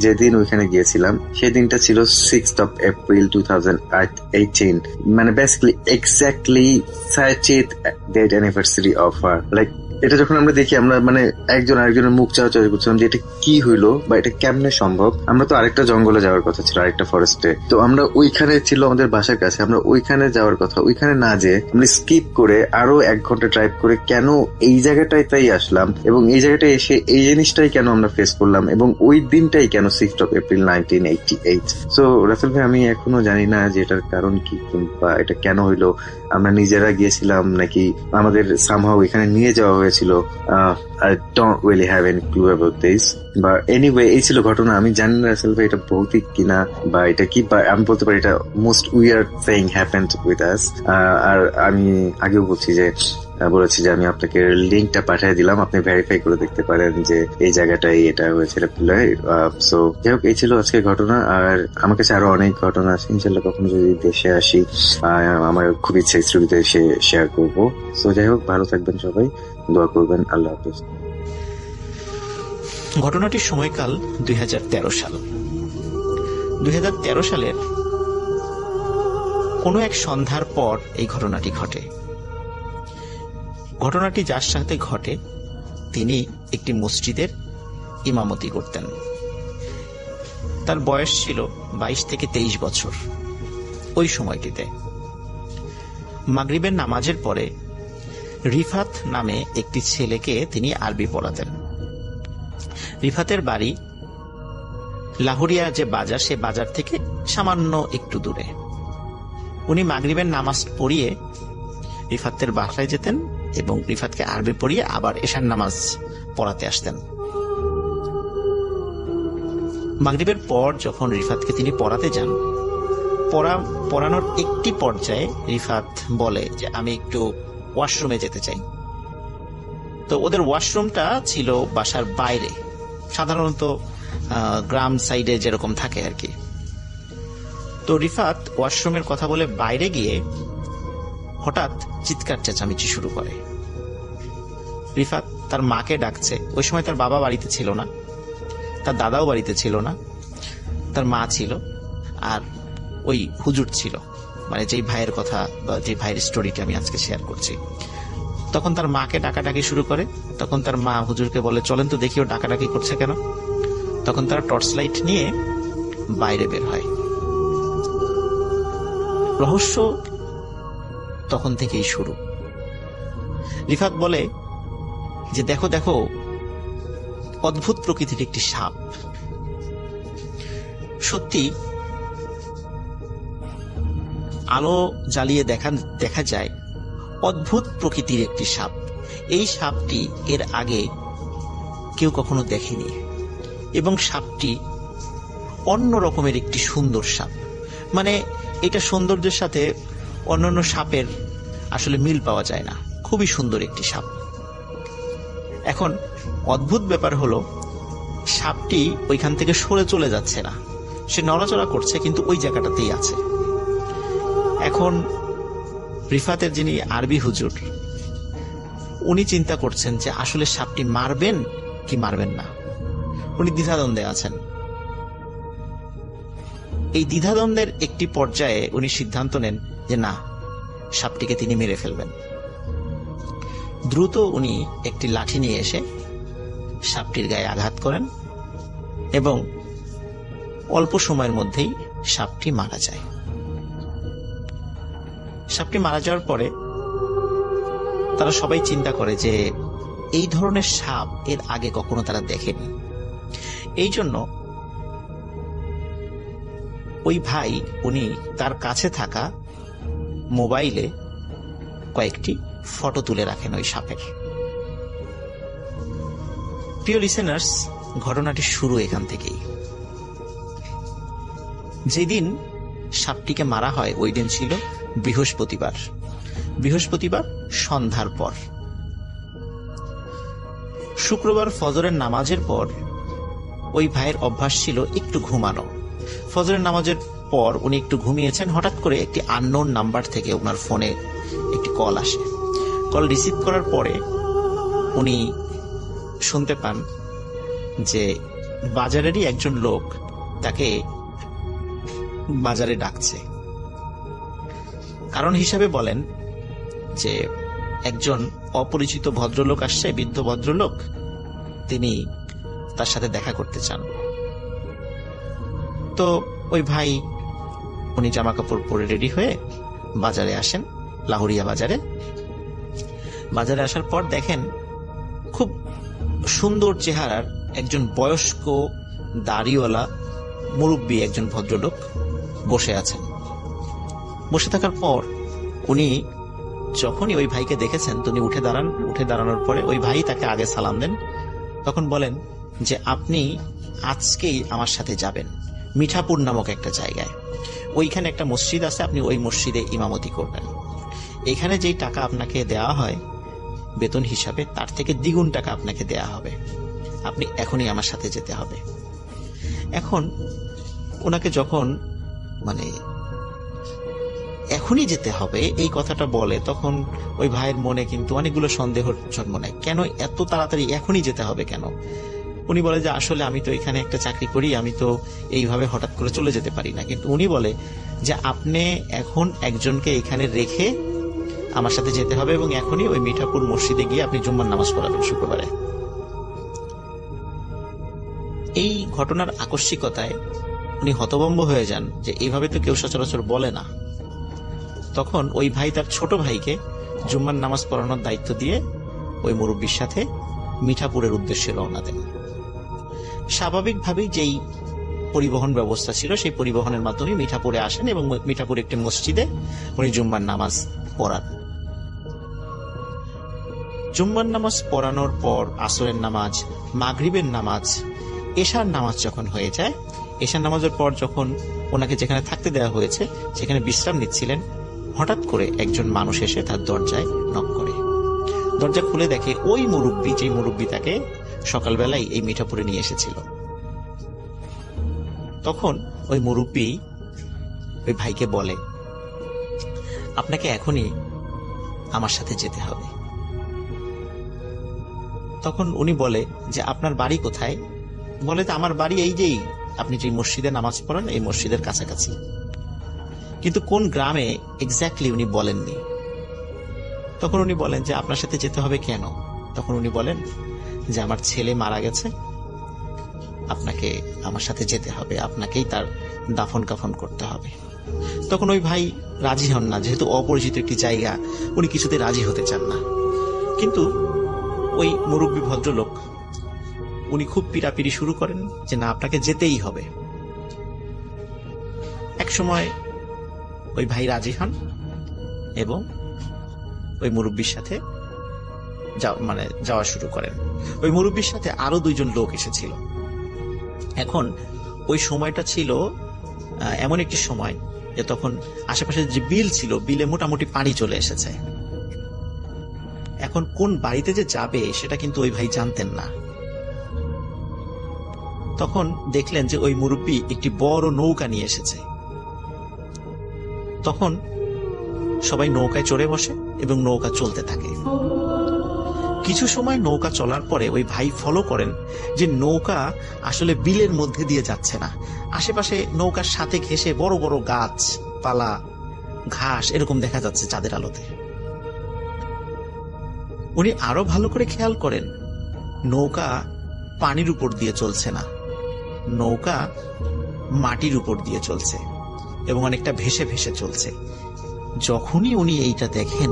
যেদিন ওইখানে গিয়েছিলাম সেদিনটা ছিল 6th of April 2018, মানে basically exactly 30th date anniversary of her. Like এটা যখন আমরা দেখি, আমরা মানে একজন আরেকজনের মুখ চাওয়া করছিলাম যে এটা কি হইলো বা এটা কেমনে সম্ভব। আমরা তো আরেকটা জঙ্গলে যাওয়ার কথা ছিল, আরেকটা ফরেস্টে, তো আমরা ওইখানে ছিল আমাদের বাসার কাছে, আমরা ওইখানে যাওয়ার কথা, ওইখানে না যেয়ে আমরা স্কিপ করে আরো 1 ঘন্টা ড্রাইভ করে কেন এই জায়গাটায় তাই আসলাম, এবং এই জায়গাটায় এসে এই জিনিসটাই কেন আমরা ফেস করলাম, এবং ওই দিনটাই কেন 6th of April 1988। So Rasel ভাই, আমি এখনো জানি না যে এটার কারণ কি, কিংবা এটা কেন হইলো, আমরা নিজেরা গিয়েছিলাম নাকি আমাদের সামহাও এখানে নিয়ে যাওয়া হয়েছিল। I don't really have any clue about this, but anyway এই ছিল ঘটনা। আমি জানি না রাসেল ভাই এটা ভৌতিক কিনা বা এটা কি, বা আমি বলতে পারি এটা most weird thing happened with us. আর আমি আগেও বলছি যে বলেছি যে আমি আপনাকে লিঙ্কটা পাঠিয়ে দিলাম, আপনি ভেরিফাই করে দেখতে পারেন যে এই জায়গাটাই এটা হয়েছিল। সো যাই হোক, এই ছিল আজকের ঘটনা। আর আমার কাছে আরো অনেক ঘটনা আছে, ইনশাল্লাহ কখনো যদি দেশে আসি আমার খুব ইচ্ছা স্টুডিওতে এসে শেয়ার করবো। সো যাই হোক, ভালো থাকবেন সবাই, দোয়া করবেন। আল্লাহ হাফেজ। ঘটনাটির সময়কাল 2013 সাল। 2013 সালের কোনো এক সন্ধ্যার পর এই ঘটনাটি ঘটে। ঘটনাটি যার সাথে ঘটে তিনি একটি মসজিদের ইমামতি করতেন। তার বয়স ছিল 22 থেকে 23 বছর। ওই সময়টিতে মাগরিবের নামাজের পরে রিফাত নামে একটি ছেলেকে তিনি আরবি পড়াতেন। রিফাতের বাড়ি লাহুরিয়া যে বাজার, সে বাজার থেকে সামান্য একটু দূরে। উনি মাগরিবের নামাজ পড়িয়ে রিফাতের বাসায় যেতেন এবং রিফাতকে আরবি পড়িয়ে আবার এশার নামাজ পড়াতে আসতেন। মাগরিবের পর যখন রিফাতকে তিনি পড়াতে যান, পড়ানোর একটি পর্যায়ে রিফাত বলে যে আমি একটু ওয়াশরুমে যেতে চাই। তো ওদের ওয়াশরুমটা ছিল বাসার বাইরে, সাধারণত গ্রাম সাইডে যেরকম থাকে আর কি। তো রিফাত ওয়াশরুমের কথা বলে বাইরে গিয়ে হঠাৎ চিৎকার চেঁচামেচি শুরু করে। রিফাত তার মাকে ডাকছে। ওই সময় তার বাবা বাড়িতে ছিল না, তার দাদাও বাড়িতে ছিল না, তার মা ছিল আর ওই হুজুর ছিল, মানে যেই ভাইয়ের কথা বা যে ভাইয়ের স্টোরিটা আমি আজকে শেয়ার করছি। তখন তার মাকে ডাকাডাকি শুরু করে। তখন তার মা হুজুরকে বলে, চলেন তো দেখি ও ডাকাডাকি করছে কেন। তখন তারা টর্চ লাইট নিয়ে বাইরে বের হয়। রহস্য তখন থেকেই শুরু। রিফাত বলে যে দেখো দেখো, অদ্ভুত প্রকৃতির একটি সাপ। সত্যি আলো জ্বালিয়ে দেখা যায় অদ্ভুত প্রকৃতির একটি সাপ। এই সাপটি এর আগে কেউ কখনো দেখেনি এবং সাপটি অন্য রকমের একটি সুন্দর সাপ। মানে এটা সৌন্দর্যের সাথে অন্যান্য সাপের আসলে মিল পাওয়া যায় না। খুবই সুন্দর একটি সাপ। এখন অদ্ভুত ব্যাপার হলো, সাপটি ওইখান থেকে সরে চলে যাচ্ছে না, সে নড়াচড়া করছে কিন্তু ওই জায়গাটাতেই আছে। এখন রিফাতের যিনি আরবি হুজুর, উনি চিন্তা করছেন যে আসলে সাপটি মারবেন কি মারবেন না। উনি দ্বিধাদ্বন্দ্বে আছেন। এই দ্বিধাদ্বন্দ্বের একটি পর্যায়ে উনি সিদ্ধান্ত নেন যে না, সাপটিকে তিনি মেরে ফেলবেন। দ্রুত উনি একটি লাঠি নিয়ে এসে সাপটির গায়ে আঘাত করেন এবং অল্প সময়ের মধ্যেই সাপটি মারা যায়। সাপটি মারা যাওয়ার পরে তারা সবাই চিন্তা করে যে এই ধরনের সাপ এর আগে কখনো তারা দেখেনি। এই জন্য ওই ভাই উনি তার কাছে থাকা মোবাইলে কয়েকটি ফটো তুলে রাখেন ওই সাপের। প্রিয় লিসেনার্স, ঘটনাটি শুরু এখান থেকেই। যেদিন সাপটিকে মারা হয় ওই দিন ছিল বৃহস্পতিবার সন্ধ্যার পর। শুক্রবার ফজরের নামাজের পর ওই ভাইয়ের অভ্যাস ছিল একটু ঘুমানো। ফজরের নামাজের পর উনি একটু ঘুমিয়েছেন, হঠাৎ করে একটি আননোন নাম্বার থেকে ওনার ফোনে একটি কল আসে। কল রিসিভ করার পরে উনি শুনতে পান যে বাজারেরই একজন লোক তাকে বাজারে ডাকছে। কারণ হিসাবে বলেন যে একজন অপরিচিত ভদ্রলোক আসছে, বৃদ্ধ ভদ্রলোক, তিনি তার সাথে দেখা করতে চান। তো ওই ভাই উনি জামা কাপড় পরে রেডি হয়ে বাজারে আসেন, লাহুরিয়া বাজারে। বাজারে আসার পর দেখেন খুব সুন্দর চেহারার একজন বয়স্ক দাড়িওয়ালা মুরব্বী একজন ভদ্রলোক বসে আছেন। বসে থাকার পর উনি যখনই ওই ভাইকে দেখেছেন তিনি উঠে দাঁড়ান। উঠে দাঁড়ানোর পরে ওই ভাই তাকে আগে সালাম দেন। তখন বলেন যে আপনি আজকেই আমার সাথে যাবেন মিঠাপুর নামক একটা জায়গায়। ওইখানে একটা মসজিদ আছে, আপনি ওই মসজিদে ইমামতি করবেন। এখানে যেই টাকা আপনাকে দেওয়া হয় বেতন হিসাবে তার থেকে দ্বিগুণ টাকা আপনাকে দেয়া হবে, আপনি এখনই আমার সাথে যেতে হবে। এখন ওনাকে যখন মানে এখনই যেতে হবে এই কথাটা বলে, তখন ওই ভাইয়ের মনে কিন্তু অনেকগুলো সন্দেহ জন্ম নেয়। কেন এত তাড়াতাড়ি এখনই যেতে হবে কেন? উনি বলে যে আসলে আমি তো এখানে একটা চাকরি করি, আমি তো এইভাবে হঠাৎ করে চলে যেতে পারি না। কিন্তু উনি বলে যে আপনি এখন একজনকে এখানে রেখে আমার সাথে যেতে হবে এবং এখনই ওই মিঠাপুর মসজিদে গিয়ে আপনি জুম্মার নামাজ পড়াবেন শুক্রবারে। এই ঘটনার আকস্মিকতায় উনি হতভম্ব হয়ে যান যে এইভাবে তো কেউ সচরাচর বলে না। তখন ওই ভাই তার ছোট ভাইকে জুম্মার নামাজ পড়ানোর দায়িত্ব দিয়ে ওই মুরব্বীর সাথে মিঠাপুরের উদ্দেশ্যে রওনা দেন। স্বাভাবিকভাবেই যেই পরিবহন ব্যবস্থা ছিল সেই পরিবহনের মাধ্যমে মিঠাপুরে আসেন এবং মিঠাপুর একটি মসজিদে উনি জুম্মার নামাজ পড়ান। জুম্মার নামাজ পড়ানোর পর আসরের নামাজ, মাগরিবের নামাজ, এশার নামাজ যখন হয়ে যায়, এশার নামাজের পর যখন ওনাকে যেখানে থাকতে দেওয়া হয়েছে সেখানে বিশ্রাম নিচ্ছিলেন, হঠাৎ করে একজন মানুষ এসে তার দরজায় নক করে। দরজা খুলে দেখে ওই মুরব্বী, যে মুরব্বী তাকে সকালবেলায় এই মিঠাপুরে নিয়ে এসেছিল। তখন ওই মুরব্বী ওই ভাইকে বলে আপনাকে এখনই আমার সাথে যেতে হবে। তখন উনি বলে যে আপনার বাড়ি কোথায়? বলে যে আমার বাড়ি এই যেই আপনি যে মসজিদে নামাজ পড়েন এই মসজিদের কাছাকাছি। কিন্তু কোন গ্রামে এক্স্যাক্টলি উনি বলেননি। তখন উনি বলেন যে আপনার সাথে যেতে হবে কেন? তখন উনি বলেন যে আমার ছেলে মারা গেছে, আপনাকে আমার সাথে যেতে হবে, আপনাকেই তার দাফন কাফন করতে হবে। তখন ওই ভাই রাজি হন না, যেহেতু অপরিচিত একটি জায়গা, উনি কিছুতে রাজি হতে চান না। কিন্তু ওই মুরব্বী ভদ্রলোক উনি খুব পিড়াপিড়ি শুরু করেন যে না, আপনাকে যেতেই হবে। এক সময় ওই ভাই রাজি হন এবং ওই মুরব্বীর সাথে যাওয়া শুরু করেন। ওই মুরব্বীর সাথে আরো দুইজন লোক এসেছিল। এখন ওই সময়টা ছিল এমন একটি সময় যে তখন আশেপাশে যে বিল ছিল, বিলে মোটামুটি পানি চলে এসেছে। এখন কোন বাড়িতে যে যাবে সেটা কিন্তু ওই ভাই জানতেন না। তখন দেখলেন যে ওই মুরব্বী একটি বড় নৌকা নিয়ে এসেছে। তখন সবাই নৌকায় চড়ে বসে এবং নৌকা চলতে থাকে। কিছু সময় নৌকা চলার পরে ওই ভাই ফলো করেন যে নৌকা আসলে বিলের মধ্যে দিয়ে যাচ্ছে না, আশেপাশে নৌকার সাথে ঘেঁষে বড় বড় গাছ পালা, ঘাস এরকম দেখা যাচ্ছে চাঁদের আলোতে। উনি আরো ভালো করে খেয়াল করেন নৌকা পানির উপর দিয়ে চলছে না, নৌকা মাটির উপর দিয়ে চলছে এবং অনেকটা ভেসে ভেসে চলছে। যখনই উনি এইটা দেখেন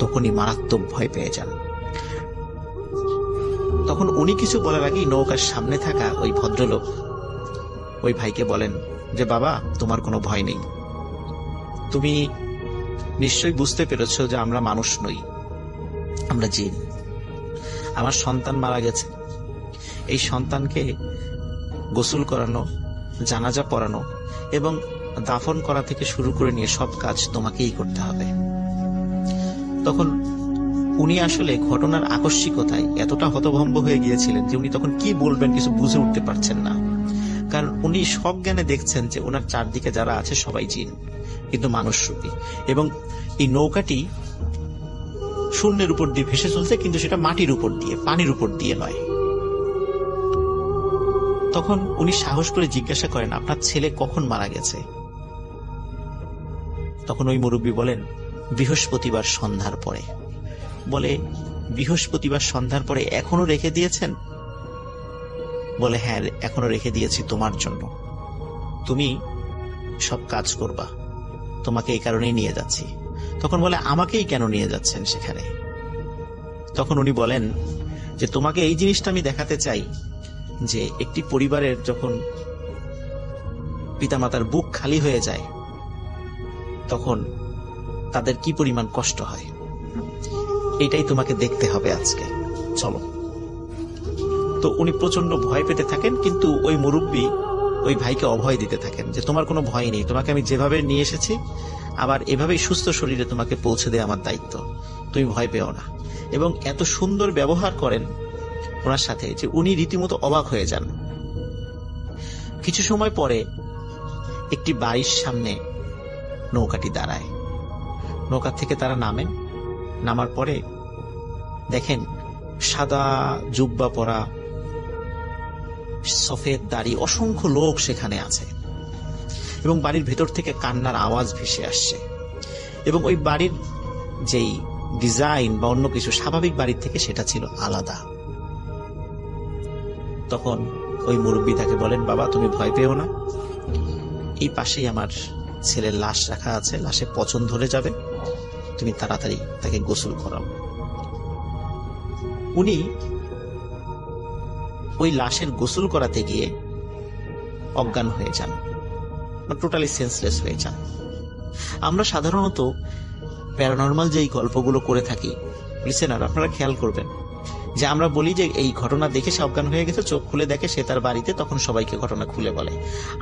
তখনই মারাত্মক ভয় পেয়ে যান। তখন উনি কিছু বলার আগেই নৌকার সামনে থাকা ওই ভদ্রলোক ওই ভাইকে বলেন যে বাবা, তোমার কোনো ভয় নেই, তুমি নিশ্চয়ই বুঝতে পেরেছ যে আমরা মানুষ নই, আমরা জিন। আমার সন্তান মারা গেছে, এই সন্তানকে গোসল করানো, জানাজা পড়ানো এবং দাফন করা থেকে শুরু করে নিয়ে সব কাজ তোমাকেই করতে হবে। তখন উনি আসলে ঘটনার আকস্মিকতায় এতটা হতভম্ব হয়ে গিয়েছিলেন যে উনি তখন কি বলবেন কিছু বুঝে উঠতে পারছেন না। কারণ উনি সব জ্ঞানে দেখছেন যে ওনার চারদিকে যারা আছে সবাই জিন, কিন্তু মানুষরূপী, এবং এই নৌকাটি শূন্যের উপর দিয়ে ভেসে চলছে, কিন্তু সেটা মাটির উপর দিয়ে, পানির উপর দিয়ে নয়। তখন উনি সাহস করে জিজ্ঞাসা করেন আপনার ছেলে কখন মারা গেছে? তখন ওই মুরব্বী বলেন বৃহস্পতিবার সন্ধ্যার পরে। বলে বৃহস্পতিবার সন্ধ্যার পরে এখনো রেখে দিয়েছেন? বলে হ্যাঁ, এখনো রেখে দিয়েছি তোমার জন্য, তুমি সব কাজ করবা, তোমাকে এই কারণেই নিয়ে যাচ্ছি। তখন বলে আমাকেই কেন নিয়ে যাচ্ছেন সেখানে? তখন উনি বলেন যে তোমাকে এই জিনিসটা আমি দেখাতে চাই যে একটি পরিবারের যখন পিতামাতার বুক খালি হয়ে যায় তখন তাদের কি পরিমাণ কষ্ট হয়, এটাই তোমাকে দেখতে হবে আজকে, চলো। তো উনি প্রচন্ড ভয় পেতে থাকেন, কিন্তু ওই মুরব্বী ওই ভাইকে অভয় দিতে থাকেন যে তোমার কোনো ভয় নেই, তোমাকে আমি যেভাবে নিয়ে এসেছি আবার এভাবেই সুস্থ শরীরে তোমাকে পৌঁছে দেওয়া আমার দায়িত্ব, তুমি ভয় পেও না। এবং এত সুন্দর ব্যবহার করেন ওনার সাথে যে উনি রীতিমতো অবাক হয়ে যান। কিছু সময় পরে একটি বাড়ির সামনে নৌকাটি দাঁড়ায়। নৌকা থেকে তারা নামেন। নামার পরে দেখেন সাদা জুব্বা পরা, সফেদ দাড়ি অসংখ্য লোক সেখানে আছে এবং বাড়ির ভেতর থেকে কান্নার আওয়াজ ভেসে আসছে। এবং ওই বাড়ির যেই ডিজাইন বা অন্য কিছু স্বাভাবিক বাড়ির থেকে সেটা ছিল আলাদা। তখন ওই মুরব্বী তাকে বলেন, বাবা তুমি ভয় পেও না, এই পাশেই আমার ছেলের লাশ রাখা আছে, লাশে পচন ধরে যাবে, তুমি তাড়াতাড়ি তাকে গোসল করাও। উনি ওই লাশের গোসল করাতে গিয়ে অজ্ঞান হয়ে যান, টোটালি সেন্সলেস হয়ে যান। আমরা সাধারণত প্যারানর্মাল যেই গল্পগুলো করে থাকি, লিসেনার আপনারা খেয়াল করবেন যে আমরা বলি যে এই ঘটনা দেখে সে অজ্ঞান হয়ে গেছে, চোখ খুলে দেখে সে তার বাড়িতে, তখন সবাইকে ঘটনা খুলে বলে।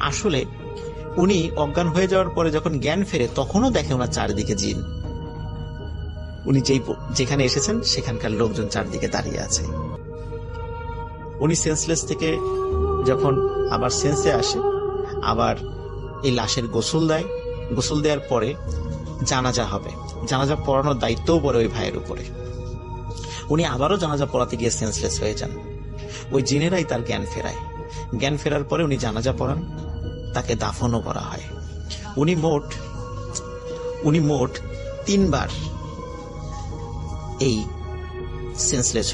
আসলে উনি অজ্ঞান হয়ে যাওয়ার পরে যখন জ্ঞান ফেরে তখনও দেখে ওনার চারিদিকে জিন। উনি যেখানে এসেছেন সেখানকার লোকজন চারদিকে দাঁড়িয়ে আছে। উনি সেন্সলেস থেকে যখন আবার সেন্সে আসে, আবার এই লাশের গোসল দেয়। গোসল দেওয়ার পরে জানাজা হবে, জানাজা পড়ানোর দায়িত্বও পড়ে ওই ভাইয়ের উপরে। উনি আবারও জানাজা পড়াতে গিয়ে সেন্সলেস হয়ে যান। ওই জিনেরাই তার জ্ঞান ফেরায়। জ্ঞান ফেরার পরে উনি জানাজা পড়ান, তাকে দাফনও করা হয়। উনি মোট 3 বার এই সেন্সলেস